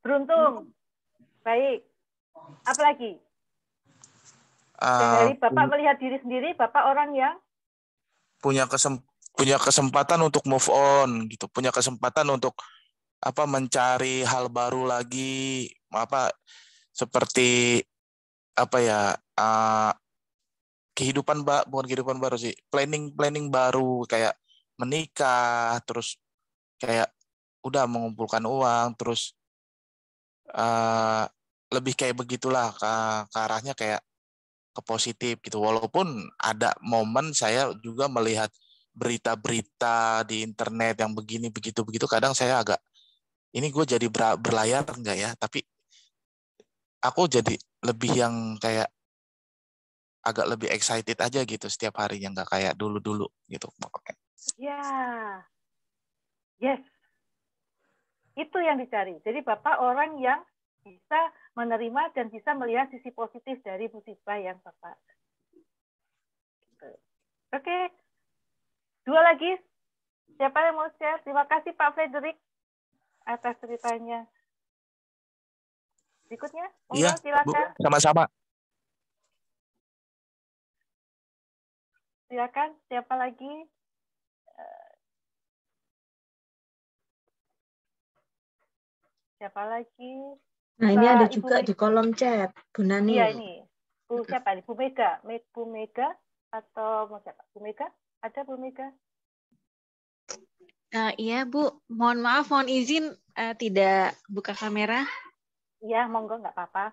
Speaker 2: Beruntung. Baik. Apalagi? Dari Bapak melihat diri sendiri, Bapak orang yang
Speaker 9: punya kesempatan untuk move on gitu, punya kesempatan untuk mencari hal baru lagi, seperti bukan kehidupan baru sih, planning baru, kayak menikah, terus kayak udah mengumpulkan uang, terus lebih kayak begitulah, ke arahnya kayak ke positif gitu. Walaupun ada momen saya juga melihat berita-berita di internet yang begini begitu kadang saya agak, ini gue jadi berlayar enggak ya, tapi aku jadi lebih yang kayak agak lebih excited aja gitu setiap hari, yang nggak kayak dulu gitu.
Speaker 2: Ya, yes, itu yang dicari. Jadi Bapak orang yang bisa menerima dan bisa melihat sisi positif dari musibah yang Bapak. Oke, 2 lagi. Siapa yang mau share? Terima kasih Pak Frederick atas ceritanya. Berikutnya,
Speaker 9: iya,
Speaker 2: silakan.
Speaker 9: Bu, sama-sama.
Speaker 2: Silakan, siapa lagi? Siapa lagi?
Speaker 1: Nah, ini ada juga di kolom chat, Bu Nani.
Speaker 2: Iya, ini. Bu siapa nih? Bu Mega atau mau siapa? Bu Mega? Ada Bu Mega?
Speaker 10: Iya, Bu. Mohon izin tidak buka kamera.
Speaker 2: Iya, monggo, nggak apa-apa.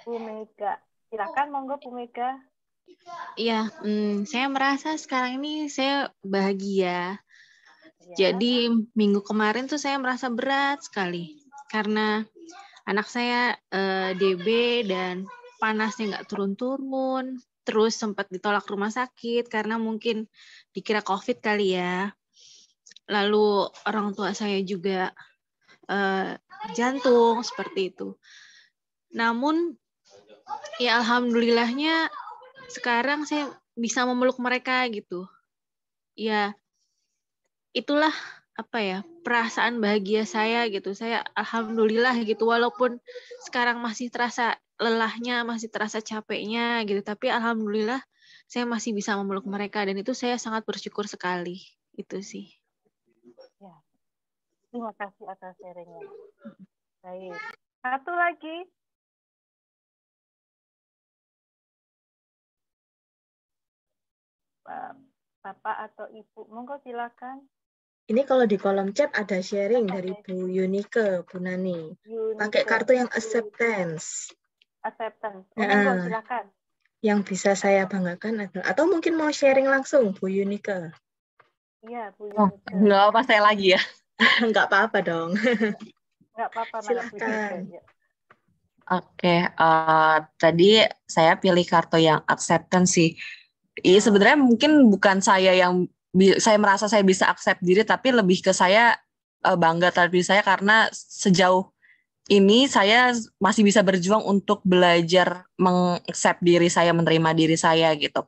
Speaker 2: Bu Mega. Silakan, monggo Bu Mega.
Speaker 10: Iya, saya merasa sekarang ini saya bahagia. Ya. Jadi minggu kemarin tuh saya merasa berat sekali karena anak saya DB dan panasnya nggak turun-turun, terus sempat ditolak rumah sakit karena mungkin dikira COVID kali ya. Lalu orang tua saya juga jantung seperti itu. Namun ya alhamdulillahnya sekarang saya bisa memeluk mereka gitu. Ya itulah perasaan bahagia saya gitu. Saya alhamdulillah gitu, walaupun sekarang masih terasa lelahnya, masih terasa capeknya gitu, tapi alhamdulillah saya masih bisa memeluk mereka dan itu saya sangat bersyukur sekali. Itu sih.
Speaker 2: Ya. Terima kasih atas sharing-nya. Baik. Satu lagi. Bapak atau Ibu, monggo silakan.
Speaker 1: Ini kalau di kolom chat ada sharing dari Bu Yunike, Bu Nani. Pakai kartu yang acceptance.
Speaker 2: Acceptance. Monggo silakan.
Speaker 1: Yang bisa saya banggakan adalah, atau mungkin mau sharing langsung Bu Yunike.
Speaker 2: Iya, Bu Yunike.
Speaker 6: Nggak apa saya lagi ya.
Speaker 1: Nggak apa-apa dong.
Speaker 2: Nggak apa-apa.
Speaker 1: Silakan.
Speaker 6: Oke, tadi saya pilih kartu yang acceptance sih. Sebenarnya mungkin bukan saya yang saya merasa saya bisa accept diri, tapi lebih ke saya bangga terhadap diri saya karena sejauh ini saya masih bisa berjuang untuk belajar mengaccept diri saya, menerima diri saya gitu.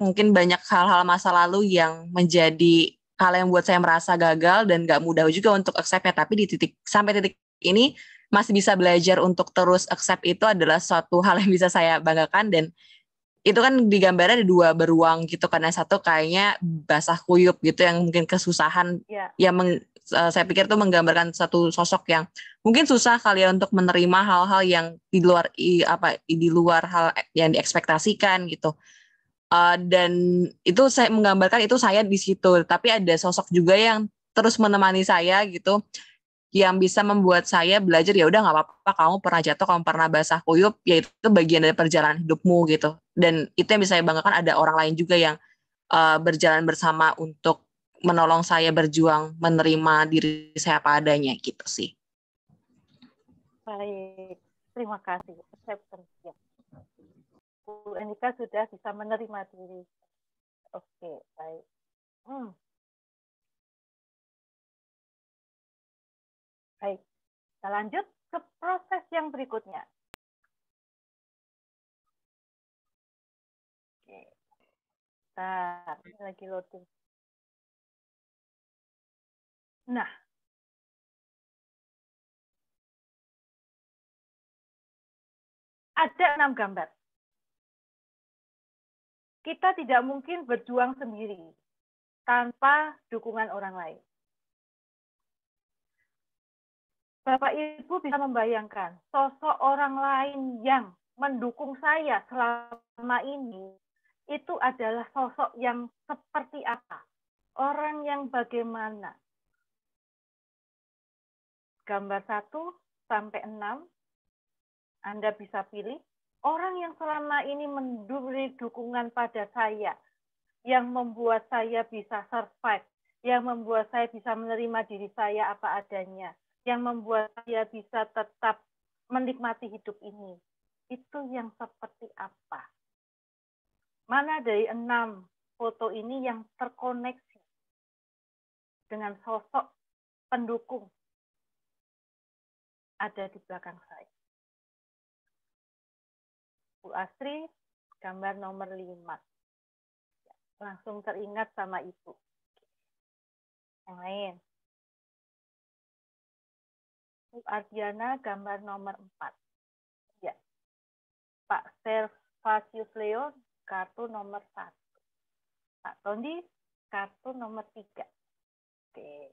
Speaker 6: Mungkin banyak hal-hal masa lalu yang menjadi hal yang buat saya merasa gagal dan gak mudah juga untuk accept-nya, tapi sampai titik ini masih bisa belajar untuk terus accept. Itu adalah suatu hal yang bisa saya banggakan dan itu kan di gambarnya ada 2 beruang gitu, karena satu kayaknya basah kuyup gitu yang mungkin kesusahan. Saya pikir tuh menggambarkan satu sosok yang mungkin susah kali ya untuk menerima hal-hal yang di luar hal yang diekspektasikan gitu. Dan itu saya menggambarkan itu saya di situ, tapi ada sosok juga yang terus menemani saya gitu, yang bisa membuat saya belajar, ya udah nggak apa-apa, kamu pernah jatuh, kamu pernah basah kuyup, ya itu bagian dari perjalanan hidupmu gitu. Dan itu yang bisa saya banggakan, ada orang lain juga yang berjalan bersama untuk menolong saya berjuang menerima diri saya apa adanya gitu sih.
Speaker 2: Baik, terima kasih. Ya. Bu Enika sudah bisa menerima diri. Oke, baik. Baik, kita lanjut ke proses yang berikutnya. Oke. Ini lagi loading. Nah, ada 6 gambar. Kita tidak mungkin berjuang sendiri tanpa dukungan orang lain. Bapak Ibu bisa membayangkan sosok orang lain yang mendukung saya selama ini itu adalah sosok yang seperti apa? Orang yang bagaimana? Gambar 1 sampai 6, Anda bisa pilih orang yang selama ini memberi dukungan pada saya, yang membuat saya bisa survive, yang membuat saya bisa menerima diri saya apa adanya, yang membuat saya bisa tetap menikmati hidup ini. Itu yang seperti apa? Mana dari 6 foto ini yang terkoneksi dengan sosok pendukung ada di belakang saya? Bu Astri, gambar nomor 5. Langsung teringat sama Ibu. Yang lain. Bu Ardiana, gambar nomor 4. Ya. Pak Servasius Leo, kartu nomor 1. Pak Tondi, kartu nomor 3. Oke.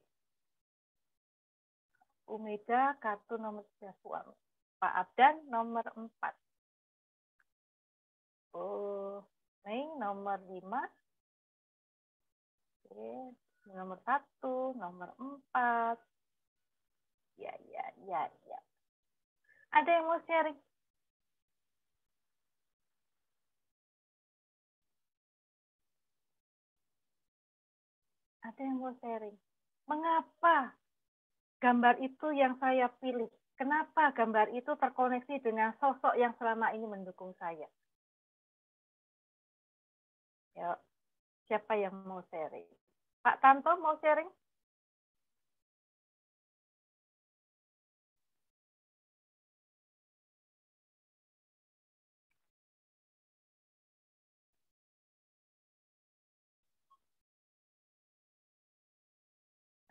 Speaker 2: Bu Mega, kartu nomor 3 suami. Pak Abdan, nomor 4. Oh, Mei, nomor 5. Oke. Nomor 1, nomor 4. Ya. Ada yang mau sharing? Ada yang mau sharing? Mengapa gambar itu yang saya pilih? Kenapa gambar itu terkoneksi dengan sosok yang selama ini mendukung saya? Ya, siapa yang mau sharing? Pak Tanto mau sharing?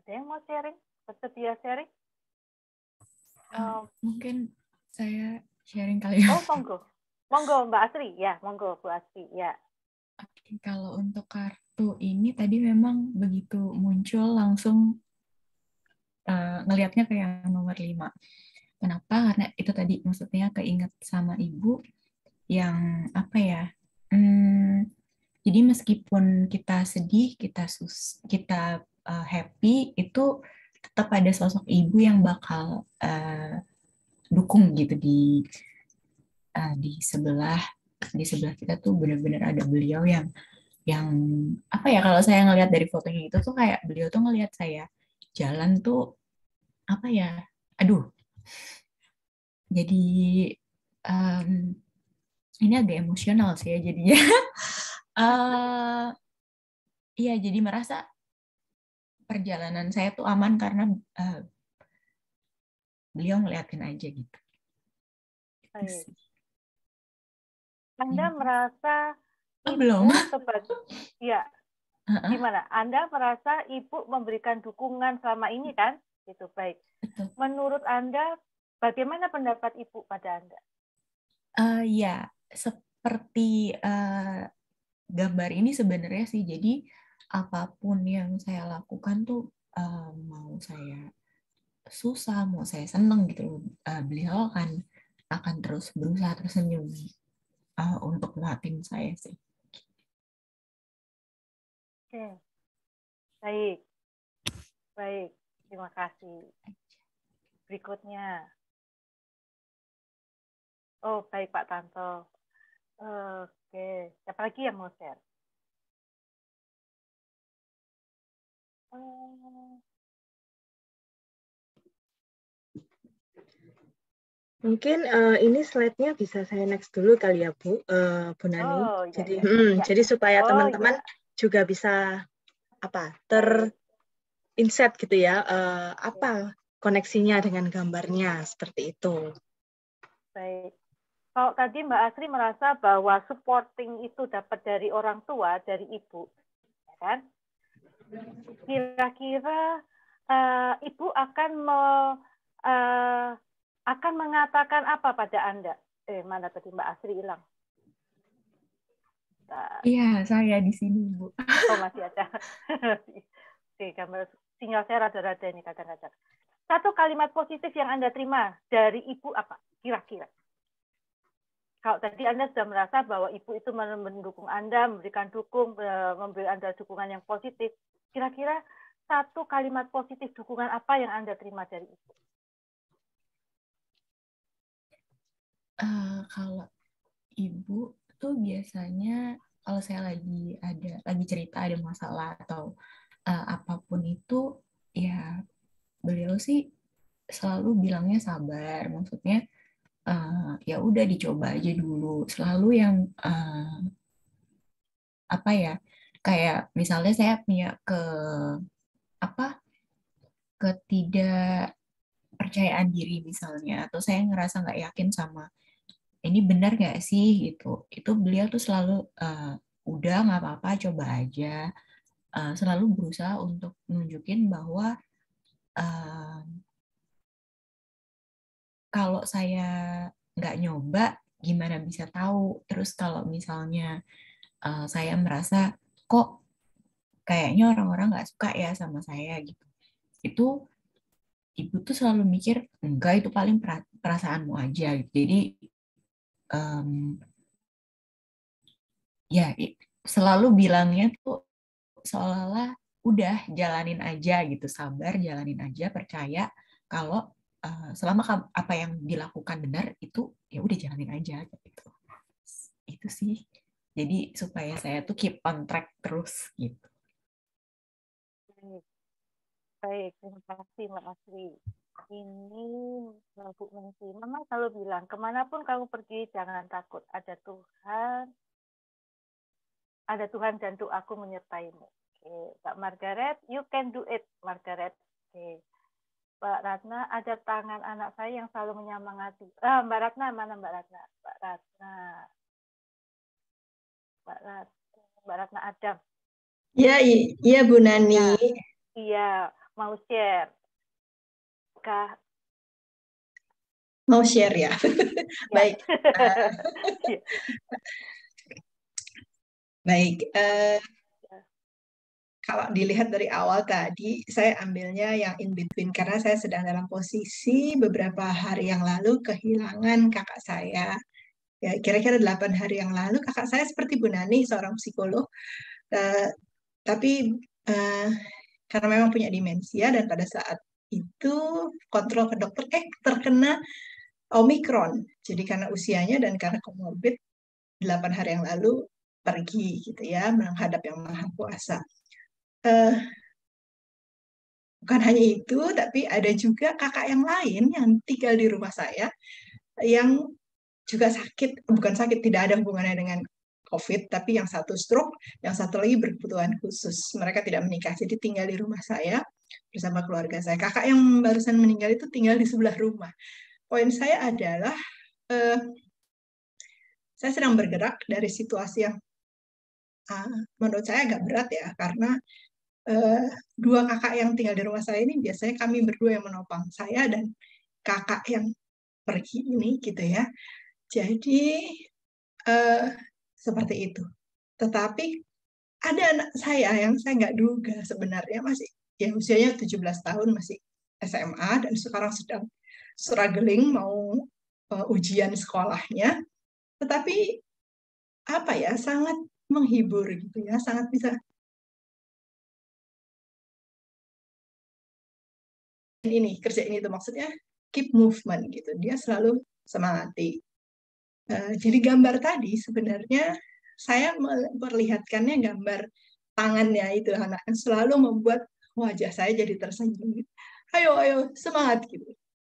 Speaker 2: Ada yang mau sharing? Bersedia sharing?
Speaker 11: Mungkin saya sharing kali ya.
Speaker 2: Oh, monggo Mbak Asri. Ya, monggo Bu Asri. Ya.
Speaker 11: Oke, kalau untuk kartu ini tadi memang begitu muncul langsung ngelihatnya ke yang nomor 5. Kenapa? Karena itu tadi maksudnya keinget sama Ibu yang apa ya? Jadi meskipun kita sedih, kita happy, itu tetap ada sosok ibu yang bakal dukung gitu di sebelah kita tuh benar-benar ada beliau yang apa ya, kalau saya ngelihat dari fotonya itu tuh kayak beliau tuh ngelihat saya jalan tuh apa ya, aduh, jadi ini agak emosional sih ya jadinya. Iya, jadi merasa perjalanan saya tuh aman karena beliau ngeliatin aja gitu.
Speaker 2: Baik. Anda merasa
Speaker 11: belum
Speaker 2: sebagai ya gimana? Anda merasa Ibu memberikan dukungan selama ini kan? Itu baik.
Speaker 11: Betul.
Speaker 2: Menurut Anda bagaimana pendapat Ibu pada Anda?
Speaker 11: Ya, seperti gambar ini sebenarnya sih. Jadi apapun yang saya lakukan tuh mau saya susah, mau saya seneng gitu, beliau akan terus berusaha tersenyum untuk nguatin saya sih.
Speaker 2: Oke, baik, terima kasih. Berikutnya, baik Pak Tanto. Oke, siapa lagi yang mau share?
Speaker 1: Mungkin ini slide-nya bisa saya next dulu kali ya Bu, Bu Nani. Jadi supaya teman-teman juga bisa terinsight gitu ya, apa koneksinya dengan gambarnya seperti itu.
Speaker 2: Baik. Kalau tadi Mbak Asri merasa bahwa supporting itu dapat dari orang tua, dari ibu, ya kan? Kira-kira ibu akan mengatakan apa pada Anda? Mana tadi Mbak Asri hilang?
Speaker 11: Iya, saya di sini, Bu.
Speaker 2: Oh, masih ada. Gambar sinyal saya rada-rada ini kadang-kadang. Satu kalimat positif yang Anda terima dari ibu apa? Kira-kira. Kalau tadi Anda sudah merasa bahwa ibu itu mendukung Anda, memberi Anda dukungan yang positif, kira-kira satu kalimat positif dukungan apa yang Anda terima dari ibu?
Speaker 11: Kalau ibu tuh biasanya kalau saya lagi cerita ada masalah atau apapun itu, ya beliau sih selalu bilangnya sabar, maksudnya ya udah dicoba aja dulu, selalu yang kayak misalnya saya punya ketidakpercayaan diri misalnya, atau saya ngerasa nggak yakin sama ini benar nggak sih gitu, itu beliau tuh selalu udah nggak apa-apa, coba aja, selalu berusaha untuk nunjukin bahwa kalau saya nggak nyoba, gimana bisa tahu. Terus kalau misalnya saya merasa, kok kayaknya orang-orang nggak suka ya sama saya gitu, itu ibu tuh selalu mikir, enggak, itu paling perasaanmu aja gitu. Jadi ya selalu bilangnya tuh seolah-olah udah jalanin aja gitu, sabar, jalanin aja, percaya kalau selama apa yang dilakukan benar, itu ya udah jalanin aja gitu. Itu sih. Jadi supaya saya tuh keep on track terus gitu.
Speaker 2: Baik, terima kasih Mbak Asri. Ini Bu Ningsi, Mama selalu bilang, kemanapun kamu pergi jangan takut, ada Tuhan dan doaku menyertaimu. Oke, Mbak Margaret, you can do it, Margaret. Oke. Mbak Ratna, ada tangan anak saya yang selalu menyemangati. Mbak Ratna, mana Mbak Ratna? Mbak Ratna Adam.
Speaker 12: Iya Bu Nani.
Speaker 2: Iya, mau share.
Speaker 12: Mau share ya. Baik. Baik. Kalau dilihat dari awal tadi, saya ambilnya yang in between karena saya sedang dalam posisi beberapa hari yang lalu kehilangan kakak saya. Ya, kira-kira 8 hari yang lalu kakak saya seperti Bu Nani, seorang psikolog, tapi karena memang punya demensia, dan pada saat itu kontrol ke dokter terkena Omikron. Jadi karena usianya dan karena komorbid, 8 hari yang lalu pergi gitu ya, menghadap Yang Maha Kuasa. Bukan hanya itu, tapi ada juga kakak yang lain yang tinggal di rumah saya yang juga sakit, bukan sakit, tidak ada hubungannya dengan COVID, tapi yang satu stroke, yang satu lagi berkebutuhan khusus. Mereka tidak menikah, jadi tinggal di rumah saya bersama keluarga saya. Kakak yang barusan meninggal itu tinggal di sebelah rumah. Poin saya adalah, saya sedang bergerak dari situasi yang menurut saya agak berat ya, karena dua kakak yang tinggal di rumah saya ini biasanya kami berdua yang menopang, saya dan kakak yang pergi ini gitu ya. Jadi seperti itu. Tetapi ada anak saya yang saya nggak duga sebenarnya masih ya usianya 17 tahun, masih SMA dan sekarang sedang struggling mau ujian sekolahnya, tetapi apa ya, sangat menghibur gitu ya, sangat bisa kerjain itu, maksudnya keep movement gitu, dia selalu semangati. Jadi gambar tadi sebenarnya saya memperlihatkannya gambar tangannya itu, anak yang selalu membuat wajah saya jadi tersenyum. Ayo semangat gitu.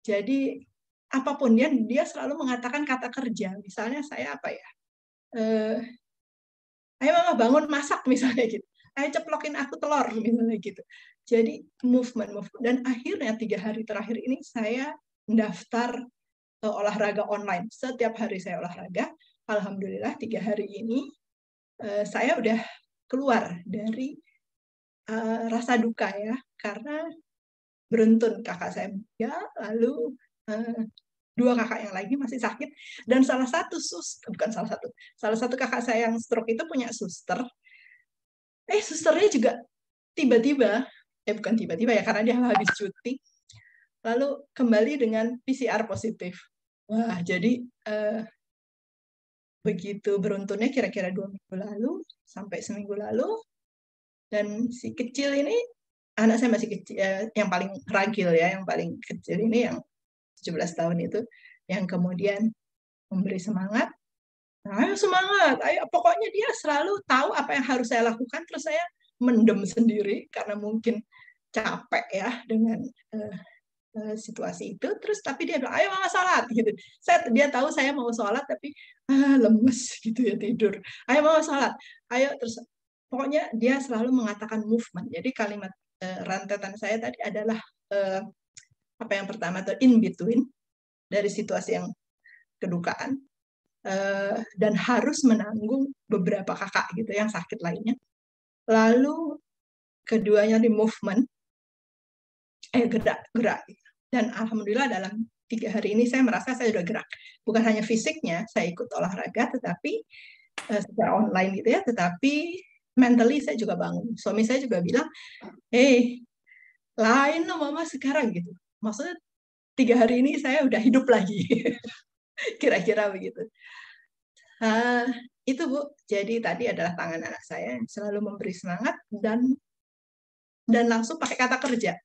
Speaker 12: Jadi apapun dia selalu mengatakan kata kerja. Misalnya saya apa ya? Ayo mama bangun masak misalnya gitu. Ayo ceplokin aku telur misalnya gitu. Jadi movement. Dan akhirnya 3 hari terakhir ini saya mendaftar olahraga online. Setiap hari saya olahraga. Alhamdulillah 3 hari ini saya udah keluar dari rasa duka ya, karena beruntun kakak saya ya, lalu 2 kakak yang lagi masih sakit, dan salah satu kakak saya yang stroke itu punya suster. Susternya juga tiba-tiba, bukan tiba-tiba ya, karena dia habis cuti, lalu kembali dengan PCR positif. Wah, jadi begitu beruntunnya kira-kira 2 minggu lalu, sampai seminggu lalu, dan si kecil ini, anak saya masih kecil, yang paling ragil ya, yang paling kecil ini yang 17 tahun itu, yang kemudian memberi semangat. Ayo semangat, ayo, pokoknya dia selalu tahu apa yang harus saya lakukan, terus saya mendem sendiri karena mungkin capek ya dengan situasi itu. Terus tapi dia bilang, ayo mama sholat gitu. Dia tahu saya mau sholat tapi lemes gitu ya, tidur. Ayo mama sholat, ayo. Terus pokoknya dia selalu mengatakan movement. Jadi kalimat rantetan saya tadi adalah apa yang pertama itu in between, dari situasi yang kedukaan, dan harus menanggung beberapa kakak gitu yang sakit lainnya. Lalu keduanya di movement, gerak. Dan alhamdulillah dalam 3 hari ini saya merasa saya sudah gerak. Bukan hanya fisiknya, saya ikut olahraga, tetapi secara online gitu ya, tetapi mentally saya juga bangun. Suami saya juga bilang, lain loh mama sekarang gitu. Maksudnya 3 hari ini saya udah hidup lagi. Kira-kira begitu. Itu Bu, jadi tadi adalah tangan anak saya yang selalu memberi semangat dan langsung pakai kata kerja.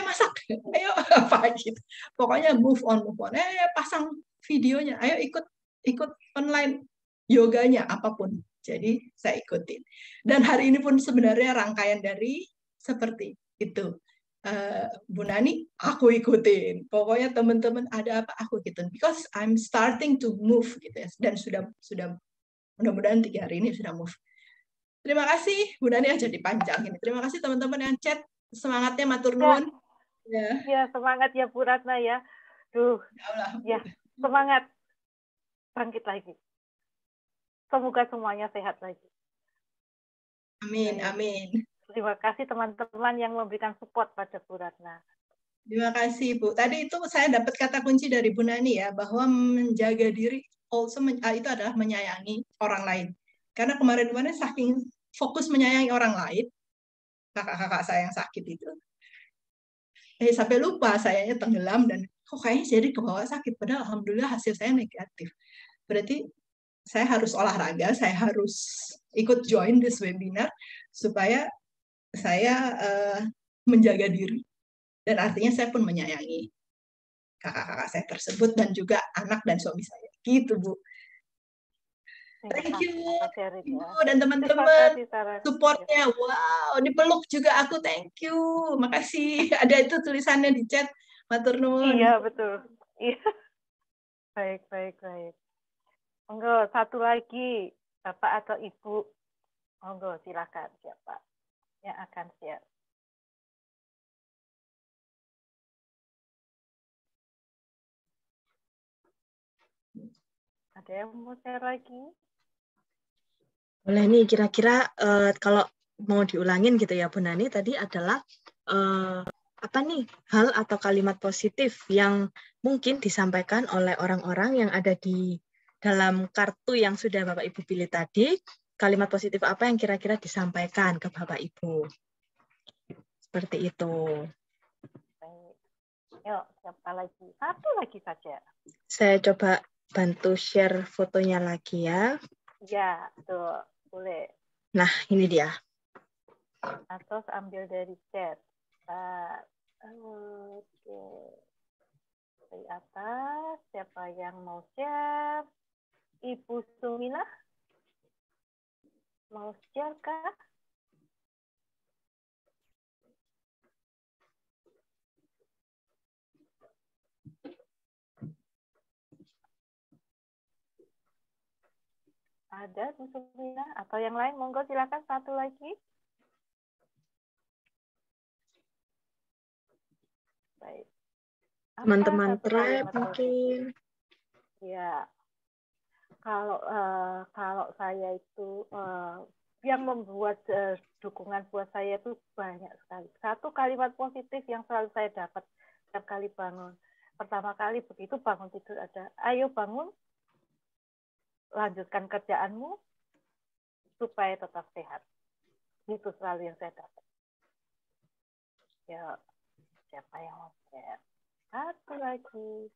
Speaker 12: Masak, ayo apa gitu. Pokoknya move on. Pasang videonya, ayo ikut online yoganya, apapun. Jadi saya ikutin. Dan hari ini pun sebenarnya rangkaian dari seperti itu. Bu Nani, aku ikutin. Pokoknya teman-teman ada apa, aku ikutin. Because I'm starting to move gitu ya. Dan sudah mudah-mudahan 3 hari ini sudah move. Terima kasih Bu Nani, aja dipanjangin. Terima kasih teman-teman yang chat. Semangatnya matur nuwun.
Speaker 2: Ya, semangat ya Bu Ratna ya. Ya, semangat. Bangkit lagi. Semoga semuanya sehat lagi.
Speaker 12: Amin.
Speaker 2: Terima kasih teman-teman yang memberikan support pada Bu Ratna.
Speaker 12: Terima kasih Bu. Tadi itu saya dapat kata kunci dari Bu Nani ya, bahwa menjaga diri itu adalah menyayangi orang lain. Karena kemarin-kemarin saking fokus menyayangi orang lain, kakak-kakak saya yang sakit itu, sampai lupa sayanya tenggelam dan kayaknya jadi kebawa sakit. Padahal alhamdulillah hasil saya negatif. Berarti saya harus olahraga, saya harus ikut join this webinar supaya saya menjaga diri, dan artinya saya pun menyayangi kakak-kakak saya tersebut dan juga anak dan suami saya. Gitu Bu. Thank you Ibu dan teman-teman supportnya. Wow, dipeluk juga aku. Thank you. Makasih. Ada itu tulisannya di chat. Matur nuwun.
Speaker 2: Iya betul. Iya. Baik. Monggo, satu lagi, Bapak atau Ibu. Monggo, silakan siapa yang akan share. Ada yang mau share lagi?
Speaker 1: Boleh nih, kira-kira kalau mau diulangin gitu ya Bu Nani, tadi adalah apa nih hal atau kalimat positif yang mungkin disampaikan oleh orang-orang yang ada di dalam kartu yang sudah Bapak Ibu pilih tadi. Kalimat positif apa yang kira-kira disampaikan ke Bapak Ibu? Seperti itu.
Speaker 2: Baik. Yuk, siapa lagi? Satu lagi saja.
Speaker 1: Saya coba bantu share fotonya lagi ya.
Speaker 2: Ya, tuh, boleh.
Speaker 1: Nah, ini dia.
Speaker 2: Atau ambil dari chat. Oke. Dari atas, siapa yang mau share? Ibu Sumina? Mau share kah? Ada Bu Sumina? Atau yang lain? Monggo silakan satu lagi. Baik.
Speaker 1: Teman-teman tribe mungkin.
Speaker 2: Ya. Kalau saya itu yang membuat dukungan buat saya itu banyak sekali. Satu kalimat positif yang selalu saya dapat setiap kali bangun. Pertama kali begitu bangun tidur ada, ayo bangun, lanjutkan kerjaanmu supaya tetap sehat. Itu selalu yang saya dapat. Ya, siapa yang mau share? Satu lagi.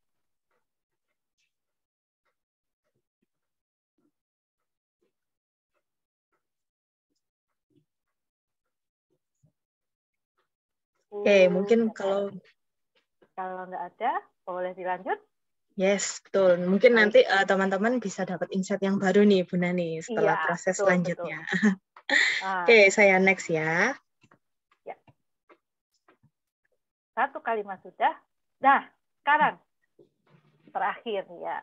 Speaker 1: Oke, mungkin kalau
Speaker 2: nggak ada, boleh dilanjut.
Speaker 1: Yes, betul. Mungkin nanti teman-teman bisa dapat insight yang baru nih, Bu Nani, setelah proses selanjutnya. Oke, saya next ya.
Speaker 2: Ya. Satu kalimat sudah. Nah, sekarang terakhir ya.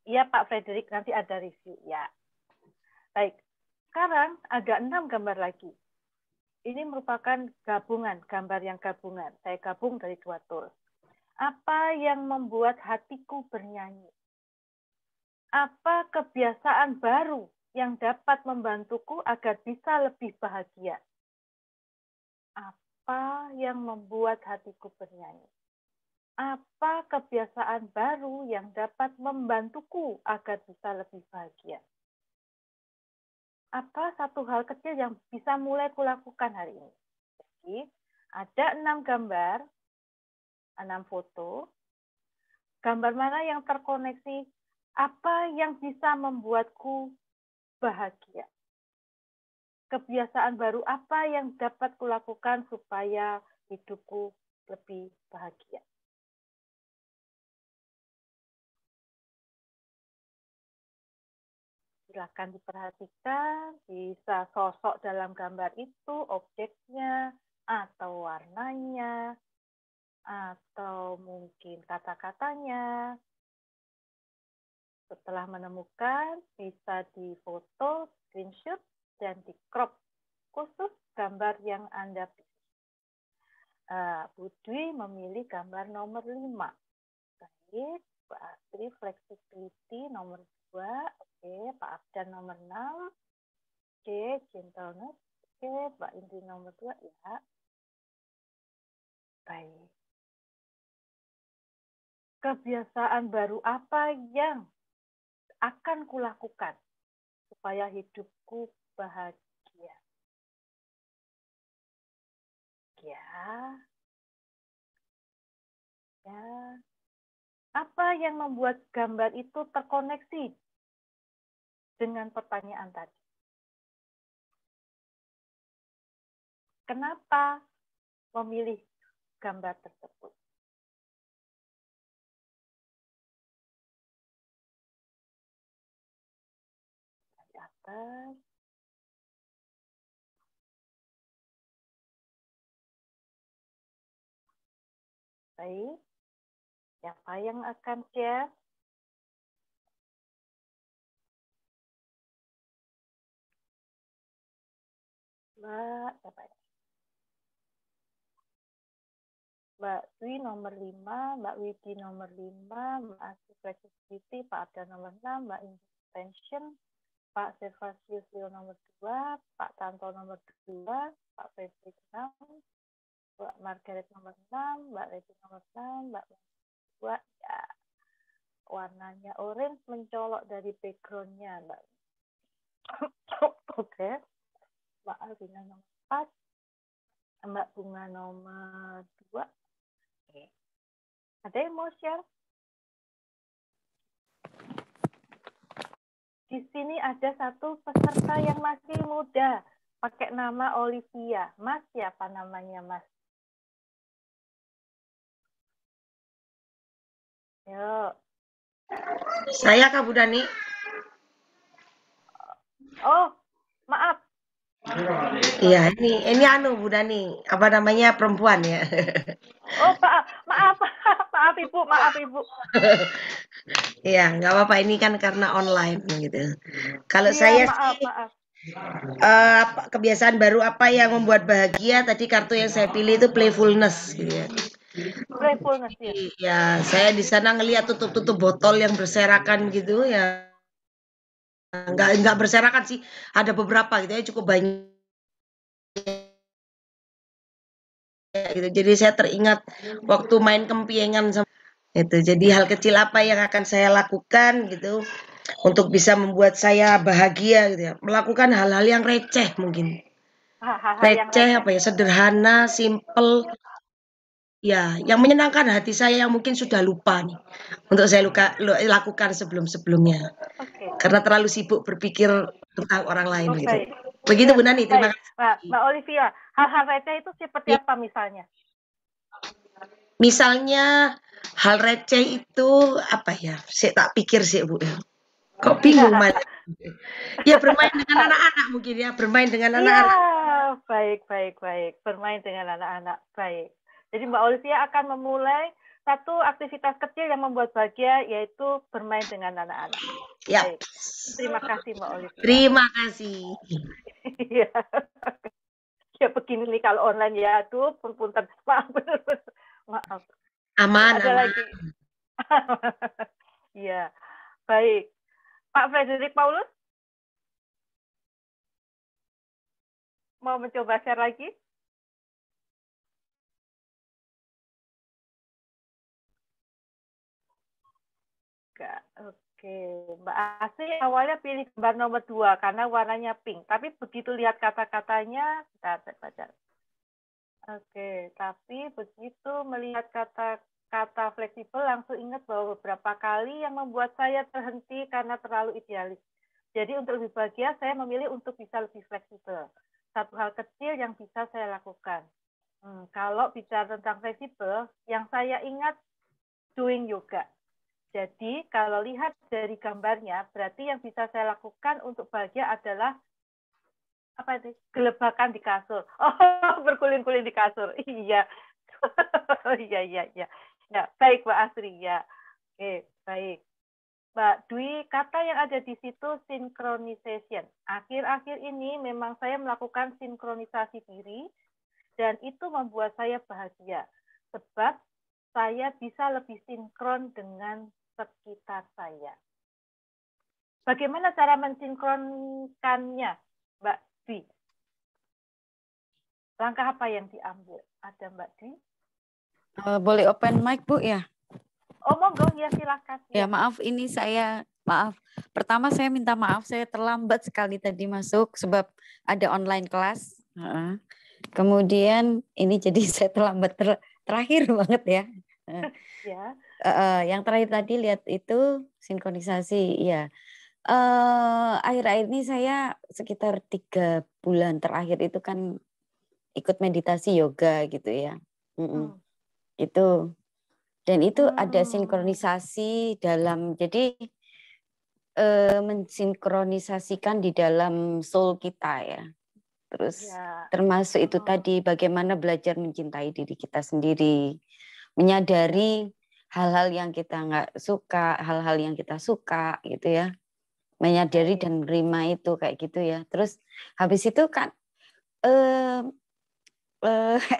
Speaker 2: Iya Pak Frederick, nanti ada review ya. Baik, sekarang ada 6 gambar lagi. Ini merupakan gabungan, gambar yang gabungan. Saya gabung dari 2 tools. Apa yang membuat hatiku bernyanyi? Apa kebiasaan baru yang dapat membantuku agar bisa lebih bahagia? Apa yang membuat hatiku bernyanyi? Apa kebiasaan baru yang dapat membantuku agar bisa lebih bahagia? Apa satu hal kecil yang bisa mulai kulakukan hari ini? Jadi, ada 6 gambar, 6 foto. Gambar mana yang terkoneksi? Apa yang bisa membuatku bahagia? Kebiasaan baru apa yang dapat kulakukan supaya hidupku lebih bahagia? Silakan diperhatikan, bisa sosok dalam gambar itu, objeknya, atau warnanya, atau mungkin kata-katanya. Setelah menemukan, bisa difoto, screenshot, dan di crop khusus gambar yang Anda pilih. Bu Dwi memilih gambar nomor 5. Baik, Mbak Astri flexibility nomor 2. Oke, Pak Abdan nomor 6. Oke, gentleness. Oke, Mbak Indri nomor 2 ya. Baik. Kebiasaan baru apa yang akan kulakukan supaya hidupku bahagia? Ya. Apa yang membuat gambar itu terkoneksi dengan pertanyaan tadi? Kenapa memilih gambar tersebut? Di atas. Baik. Siapa yang akan share? Mbak, siapa ya? Mbak Dwi nomor 5, Mbak Widi nomor 5, Mbak Asri Flexibility, Pak Abdan nomor 6, Mbak Intention, Pak Servasius Leo nomor 2, Pak Tanto nomor 2, Pak Febri 6, Mbak Margaret nomor 6, Mbak Leti nomor 6, Mbak 2, ya. Warnanya orange mencolok dari background-nya, Mbak. Oke. Mbak Alvina nomor 4, Mbak Bunga nomor 2. Oke. Ada yang mau share? Di sini ada satu peserta yang masih muda, pakai nama Olivia. Mas, siapa namanya, Mas? Yuk.
Speaker 13: Saya Kak Bu Dani.
Speaker 2: Oh, maaf.
Speaker 13: Iya, ini anu Bu Dani, apa namanya, perempuan ya.
Speaker 2: Oh, maaf Ibu, maaf Ibu.
Speaker 13: Iya, nggak apa-apa, ini kan karena online gitu. Kalau
Speaker 2: Iya,
Speaker 13: saya
Speaker 2: maaf.
Speaker 13: Kebiasaan baru apa yang membuat bahagia? Tadi kartu yang saya pilih itu playfulness gitu ya.
Speaker 2: Playfulness ya.
Speaker 13: Ya, saya di sana ngelihat tutup-tutup botol yang berserakan gitu ya. Nggak berserakan sih, ada beberapa gitu ya, cukup banyak gitu. Jadi saya teringat waktu main kempiengan sama itu. Jadi hal kecil apa yang akan saya lakukan gitu untuk bisa membuat saya bahagia gitu ya. Melakukan hal-hal yang receh mungkin. Receh apa ya, sederhana, simple. Ya, yang menyenangkan hati saya yang mungkin sudah lupa nih untuk saya lakukan sebelum-sebelumnya.
Speaker 2: Okay.
Speaker 13: Karena terlalu sibuk berpikir tentang orang lain gitu.
Speaker 2: Baik.
Speaker 13: Begitu
Speaker 2: Ya,
Speaker 13: Bu Nani, terima kasih.
Speaker 2: Mbak Olivia, hal-hal receh itu seperti apa misalnya?
Speaker 13: Misalnya hal receh itu apa ya? Saya tak pikir sih Bu. Kok bingung malah. Ya bermain dengan anak-anak mungkin ya, bermain dengan anak-anak.
Speaker 2: Iya, baik. Bermain dengan anak-anak, baik. Jadi Mbak Olivia akan memulai satu aktivitas kecil yang membuat bahagia, yaitu bermain dengan anak-anak.
Speaker 13: Ya.
Speaker 2: Baik. Terima kasih Mbak Olivia.
Speaker 13: Terima kasih.
Speaker 2: Iya. Ya begini nih kalau online ya, aduh, punten. Maaf.
Speaker 13: Aman.
Speaker 2: Ada lagi. Iya, baik. Pak Frederick Paulus, mau mencoba share lagi? Enggak. Oke, Mbak Asri awalnya pilih gambar nomor 2 karena warnanya pink. Tapi begitu lihat kata-katanya, kita baca. Oke, tapi begitu melihat kata fleksibel langsung ingat bahwa beberapa kali yang membuat saya terhenti karena terlalu idealis. Jadi untuk lebih bahagia, saya memilih untuk bisa lebih fleksibel. Satu hal kecil yang bisa saya lakukan. Kalau bicara tentang fleksibel, yang saya ingat doing yoga. Jadi kalau lihat dari gambarnya, berarti yang bisa saya lakukan untuk bahagia adalah apa itu? Gelebakan di kasur. Oh, berguling-guling di kasur. Iya. Iya. Ya, baik Mbak Asri ya. Oke, baik. Mbak Dwi, kata yang ada di situ synchronization. Akhir-akhir ini memang saya melakukan sinkronisasi diri dan itu membuat saya bahagia. Sebab saya bisa lebih sinkron dengan sekitar saya. Bagaimana cara mensinkronkannya, Mbak Dwi? Langkah apa yang diambil? Ada Mbak Dwi?
Speaker 14: Boleh open mic, Bu, ya?
Speaker 2: Oh, monggo, ya silakan.
Speaker 14: Ya, maaf, ini maaf. Pertama saya minta maaf, saya terlambat sekali tadi masuk sebab ada online kelas. Kemudian ini jadi saya terlambat terakhir banget ya.
Speaker 2: Ya.
Speaker 14: Yang terakhir tadi lihat itu sinkronisasi, ya. Akhir-akhir ini saya sekitar 3 bulan terakhir itu kan ikut meditasi yoga gitu ya. Itu dan itu ada sinkronisasi dalam, jadi mensinkronisasikan di dalam soul kita ya. Terus termasuk itu tadi bagaimana belajar mencintai diri kita sendiri, menyadari hal-hal yang kita nggak suka, hal-hal yang kita suka gitu ya, menyadari dan menerima itu kayak gitu ya. Terus habis itu kan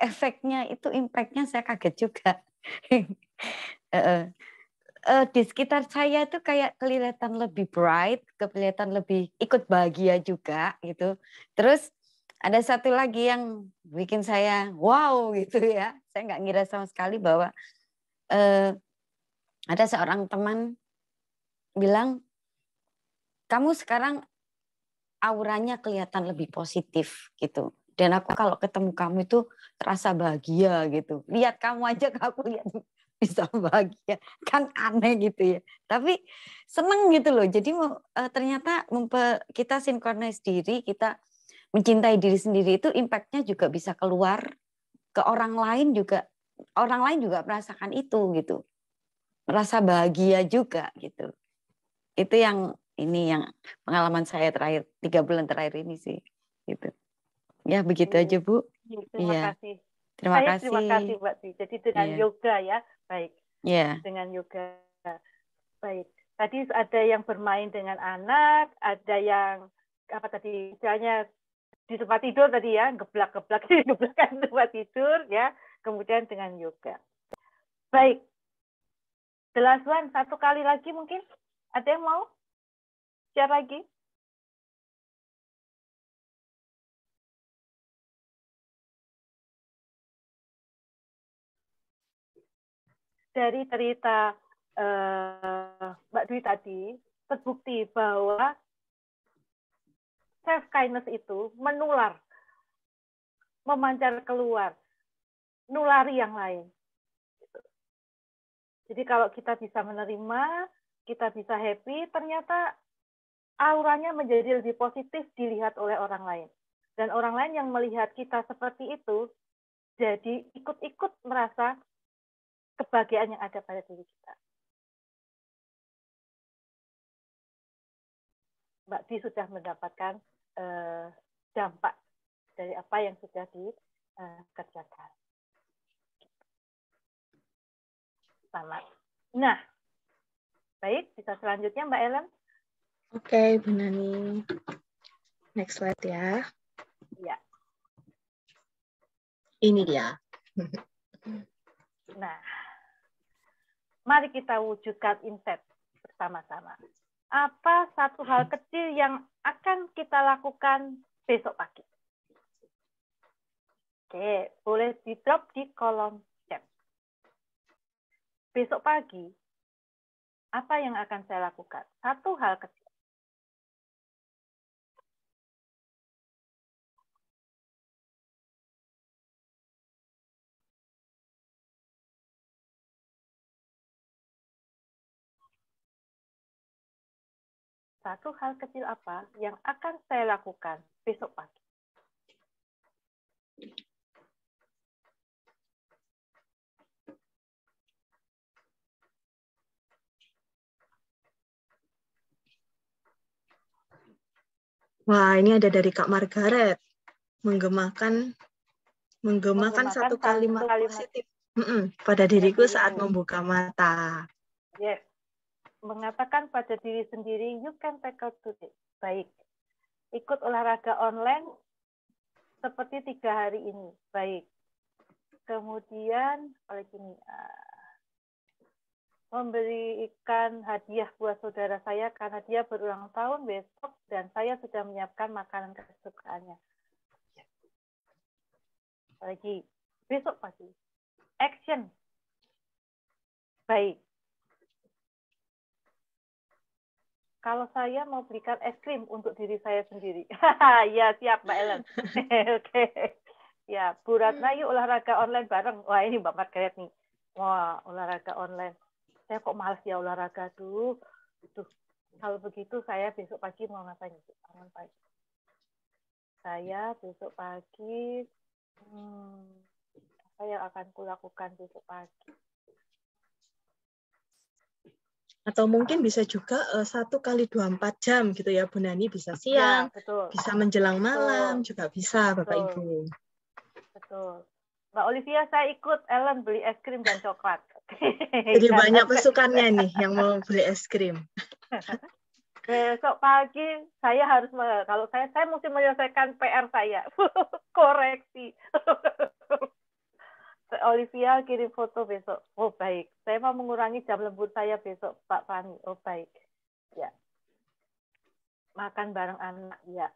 Speaker 14: efeknya itu, impactnya saya kaget juga. di sekitar saya itu kayak kelihatan lebih bright, kelihatan lebih ikut bahagia juga gitu. Terus ada satu lagi yang bikin saya wow gitu ya. Saya nggak ngira sama sekali bahwa ada seorang teman bilang, kamu sekarang auranya kelihatan lebih positif gitu. Dan aku kalau ketemu kamu itu terasa bahagia gitu. Lihat kamu aja, aku lihat bisa bahagia, kan aneh gitu ya. Tapi seneng gitu loh. Jadi ternyata kita sinkronis diri, kita mencintai diri sendiri itu impact-nya juga bisa keluar ke orang lain juga. Orang lain juga merasakan itu gitu. Merasa bahagia juga gitu. Itu yang pengalaman saya terakhir 3 bulan terakhir ini sih gitu. Ya begitu aja Bu.
Speaker 2: Terima kasih.
Speaker 14: Terima
Speaker 2: kasih Mbak Dwi. Jadi dengan yoga ya, baik. Dengan yoga, baik. Tadi ada yang bermain dengan anak, ada yang apa tadi, misalnya di tempat tidur tadi ya, geblak-geblak geblakan tempat tidur ya. Kemudian dengan yoga. Baik. The last one, satu kali lagi mungkin ada yang mau share lagi? Dari cerita Mbak Dwi tadi, terbukti bahwa self-kindness itu menular, memancar keluar, nulari yang lain. Jadi kalau kita bisa menerima, kita bisa happy, ternyata auranya menjadi lebih positif dilihat oleh orang lain. Dan orang lain yang melihat kita seperti itu, jadi ikut-ikut merasa kebahagiaan yang ada pada diri kita. Mbak Di sudah mendapatkan dampak dari apa yang sudah dikerjakan. Selamat. Nah, baik, bisa selanjutnya Mbak Ellen.
Speaker 1: Oke, Bu Nani. Next slide ya.
Speaker 2: Ya.
Speaker 1: Ini dia.
Speaker 2: Nah, mari kita wujudkan insight bersama-sama. Apa satu hal kecil yang akan kita lakukan besok pagi? Oke, boleh di-drop di kolom chat. Besok pagi, apa yang akan saya lakukan? Satu hal kecil. Satu hal kecil apa yang akan saya lakukan besok pagi?
Speaker 1: Wah, ini ada dari Kak Margaret. Menggemakan satu kalimat positif pada diriku saat membuka mata.
Speaker 2: Yes. Mengatakan pada diri sendiri, you can tackle today. Baik. Ikut olahraga online seperti 3 hari ini. Baik. Kemudian, memberikan hadiah buat saudara saya karena dia berulang tahun besok dan saya sudah menyiapkan makanan kesukaannya. Lagi. Besok pagi. Action. Baik. Kalau saya mau belikan es krim untuk diri saya sendiri. Ya, siap Mbak Ellen. Oke. Ya, Bu Ratna, yuk olahraga online bareng. Wah, ini Mbak Margaret nih. Wah, olahraga online. Saya kok malas ya olahraga tuh. Kalau begitu saya besok pagi mau ngapain? Saya besok pagi, apa yang akan kulakukan besok pagi?
Speaker 1: Atau mungkin bisa juga 1 kali 24 jam gitu ya Bu Nani, bisa siang,
Speaker 2: ya,
Speaker 1: bisa menjelang malam, juga bisa Bapak Ibu.
Speaker 2: Betul. Mbak Olivia, saya ikut Ellen beli es krim dan coklat.
Speaker 1: Jadi banyak pasukannya nih yang mau beli es krim.
Speaker 2: Besok pagi saya harus, kalau saya mesti menyelesaikan PR saya. Koreksi. Olivia kirim foto besok. Oh baik. Saya mau mengurangi jam lembur saya besok, Pak Fani. Oh baik. Ya. Makan bareng anak. Ya.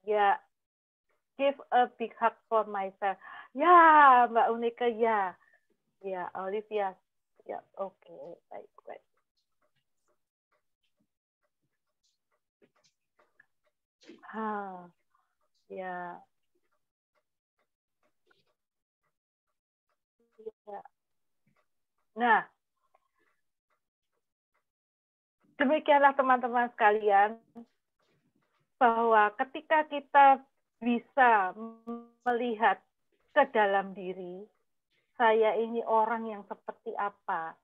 Speaker 2: Ya. Give a big hug for myself. Ya, Mbak Unika. Ya. Ya, Olivia. Ya, oke. Baik, baik. Ya. Nah, demikianlah teman-teman sekalian, bahwa ketika kita bisa melihat ke dalam diri, saya ini orang yang seperti apa.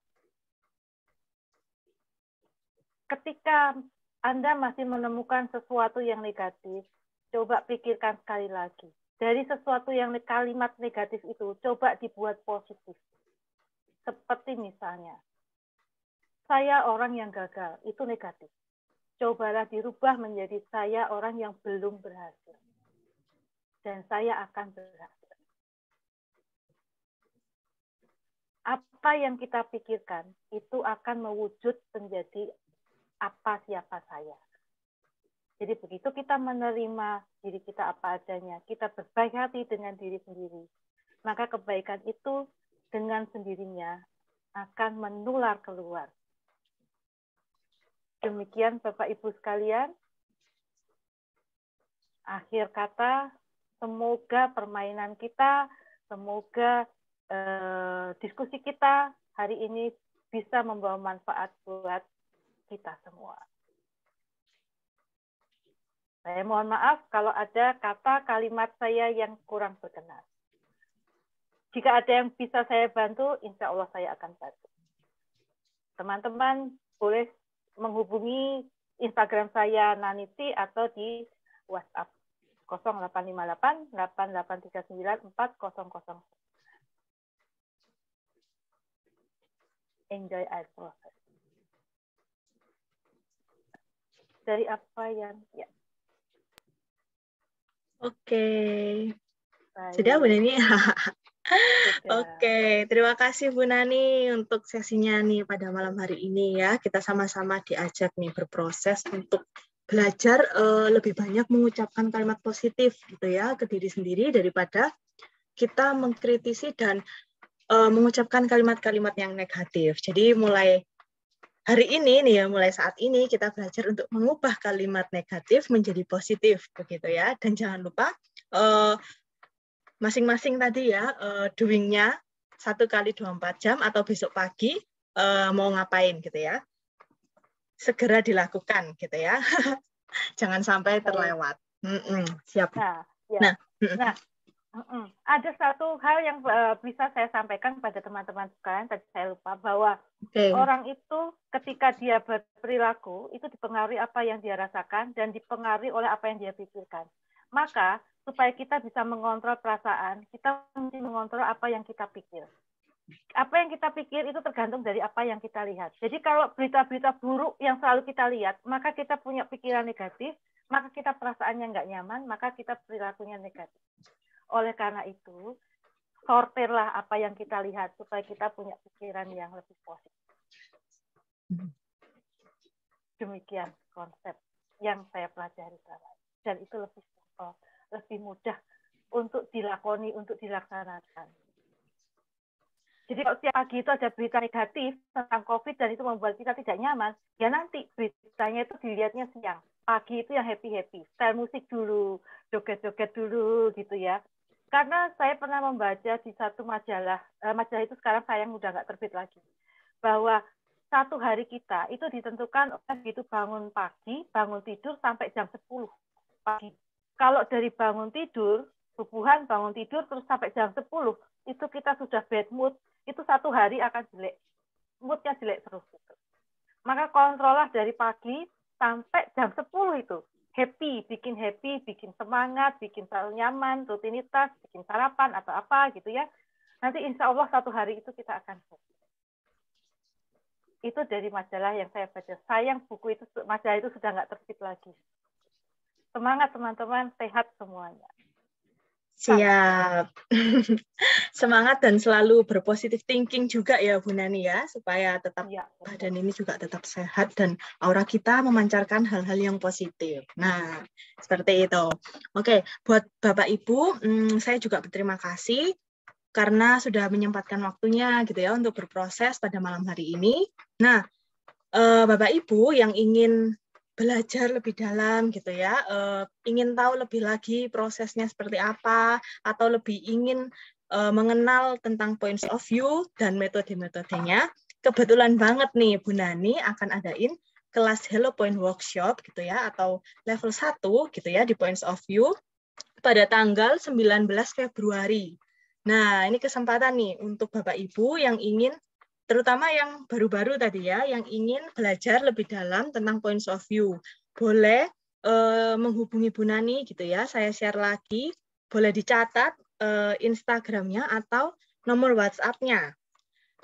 Speaker 2: Ketika Anda masih menemukan sesuatu yang negatif, coba pikirkan sekali lagi. Dari sesuatu yang kalimat negatif itu, coba dibuat positif. Seperti misalnya, saya orang yang gagal, itu negatif. Cobalah dirubah menjadi saya orang yang belum berhasil. Dan saya akan berhasil. Apa yang kita pikirkan, itu akan mewujud menjadi apa siapa saya. Jadi begitu kita menerima diri kita apa adanya, kita berbaik hati dengan diri sendiri, maka kebaikan itu dengan sendirinya akan menular keluar. Demikian Bapak Ibu sekalian. Akhir kata, semoga permainan kita, semoga diskusi kita hari ini bisa membawa manfaat buat kita semua. Saya mohon maaf kalau ada kata kalimat saya yang kurang berkenan. Jika ada yang bisa saya bantu, insya Allah saya akan bantu. Teman-teman boleh menghubungi Instagram saya Naniti atau di WhatsApp 0858 8839 400. Enjoy our process. Dari apa yang ya.
Speaker 1: Oke. Sudah Bu Nani? Oke, terima kasih Bu Nani untuk sesinya nih pada malam hari ini ya. Kita sama-sama diajak nih berproses untuk belajar lebih banyak mengucapkan kalimat positif gitu ya ke diri sendiri daripada kita mengkritisi dan mengucapkan kalimat-kalimat yang negatif. Jadi mulai hari ini nih ya, mulai saat ini kita belajar untuk mengubah kalimat negatif menjadi positif begitu ya. Dan jangan lupa masing-masing tadi ya doing-nya 1 kali 24 jam atau besok pagi mau ngapain gitu ya. Segera dilakukan gitu ya. Jangan sampai terlewat. Siap.
Speaker 2: Ada satu hal yang bisa saya sampaikan pada teman-teman sekalian, tadi saya lupa, bahwa orang itu ketika dia berperilaku, itu dipengaruhi apa yang dia rasakan dan dipengaruhi oleh apa yang dia pikirkan. Maka, supaya kita bisa mengontrol perasaan, kita mesti mengontrol apa yang kita pikir. Apa yang kita pikir itu tergantung dari apa yang kita lihat. Jadi kalau berita-berita buruk yang selalu kita lihat, maka kita punya pikiran negatif, maka kita perasaannya nggak nyaman, maka kita perilakunya negatif. Oleh karena itu, sortirlah apa yang kita lihat supaya kita punya pikiran yang lebih positif. Demikian konsep yang saya pelajari selama ini. Dan itu lebih simpel, lebih mudah untuk dilakoni, untuk dilaksanakan. Jadi kalau setiap pagi itu ada berita negatif tentang COVID dan itu membuat kita tidak nyaman, ya nanti beritanya itu dilihatnya siang. Pagi itu yang happy-happy, style musik dulu, joget-joget dulu gitu ya. Karena saya pernah membaca di satu majalah, majalah itu sekarang sayang udah nggak terbit lagi, bahwa satu hari kita itu ditentukan begitu bangun pagi, bangun tidur sampai jam 10 pagi. Kalau dari bangun tidur, subuhan bangun tidur terus sampai jam 10, itu kita sudah bad mood, itu satu hari akan jelek. Moodnya jelek terus. Gitu. Maka kontrollah dari pagi sampai jam 10 itu. Happy, bikin semangat, bikin selalu nyaman, rutinitas, bikin sarapan atau apa gitu ya. Nanti insya Allah satu hari itu kita akan happy. Itu dari majalah yang saya baca. Sayang buku itu, majalah itu sudah nggak terbit lagi. Semangat teman-teman, sehat semuanya.
Speaker 1: Siap. Semangat dan selalu berpositif thinking juga ya Bu Nani ya, supaya tetap badan ini juga tetap sehat dan aura kita memancarkan hal-hal yang positif. Nah, seperti itu. Oke, buat Bapak Ibu, saya juga berterima kasih karena sudah menyempatkan waktunya gitu ya untuk berproses pada malam hari ini. Nah, Bapak Ibu yang ingin belajar lebih dalam gitu ya, ingin tahu lebih lagi prosesnya seperti apa, atau lebih ingin mengenal tentang points of view dan metode-metodenya, kebetulan banget nih Bu Nani akan adain kelas Hello Point Workshop gitu ya, atau level 1 gitu ya di points of view pada tanggal 19 Februari. Nah, ini kesempatan nih untuk Bapak Ibu yang ingin, terutama yang baru-baru tadi ya, yang ingin belajar lebih dalam tentang points of view. Boleh menghubungi Bu Nani gitu ya, saya share lagi, boleh dicatat Instagramnya atau nomor WhatsApp-nya.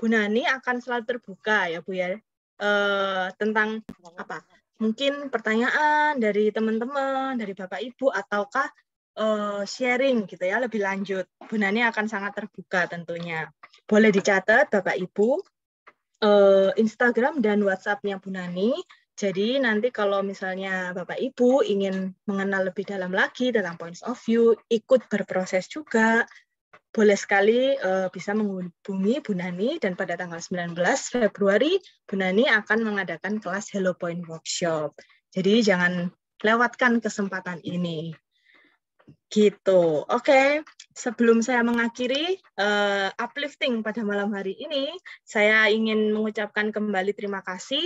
Speaker 1: Bu Nani akan selalu terbuka ya Bu ya, tentang apa? Mungkin pertanyaan dari teman-teman, dari Bapak Ibu, ataukah sharing gitu ya, lebih lanjut. Bu Nani akan sangat terbuka tentunya. Boleh dicatat Bapak Ibu, Instagram dan WhatsApp-nya Bu Nani. Jadi nanti kalau misalnya Bapak Ibu ingin mengenal lebih dalam lagi tentang points of view, ikut berproses juga, boleh sekali bisa menghubungi Bu Nani, dan pada tanggal 19 Februari Bu Nani akan mengadakan kelas Hello Point Workshop. Jadi jangan lewatkan kesempatan ini. Gitu. Oke, sebelum saya mengakhiri uplifting pada malam hari ini, saya ingin mengucapkan kembali terima kasih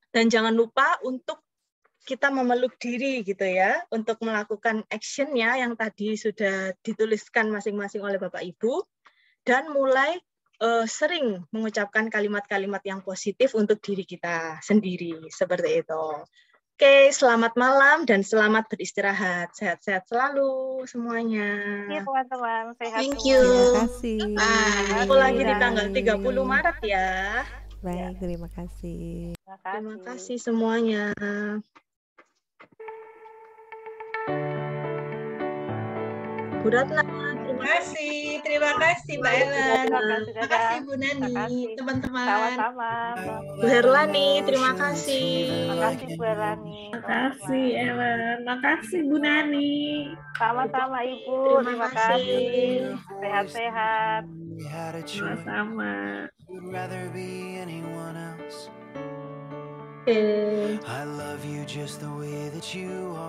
Speaker 1: dan jangan lupa untuk kita memeluk diri gitu ya, untuk melakukan action-nya yang tadi sudah dituliskan masing-masing oleh Bapak Ibu, dan mulai sering mengucapkan kalimat-kalimat yang positif untuk diri kita sendiri, seperti itu. Oke, selamat malam dan selamat beristirahat. Sehat-sehat selalu semuanya.
Speaker 2: Iya teman-teman, sehat.
Speaker 1: Thank you.
Speaker 15: Terima kasih.
Speaker 1: Aku lagi di tanggal 30 Maret ya.
Speaker 15: Baik, terima kasih.
Speaker 1: Terima kasih semuanya. Bu Ratna,
Speaker 12: terima kasih Mbak Ellen, terima kasih Bu Nani, teman-teman.
Speaker 2: Sama-sama.
Speaker 1: Bu Herlani, terima kasih.
Speaker 2: Terima kasih Bu Herlani.
Speaker 16: Makasih Ellen, makasih Bu Nani.
Speaker 2: Sama-sama Ibu, terima kasih. Sehat-sehat.
Speaker 16: Sama-sama.
Speaker 1: Okay.
Speaker 3: I love you just the way that you are.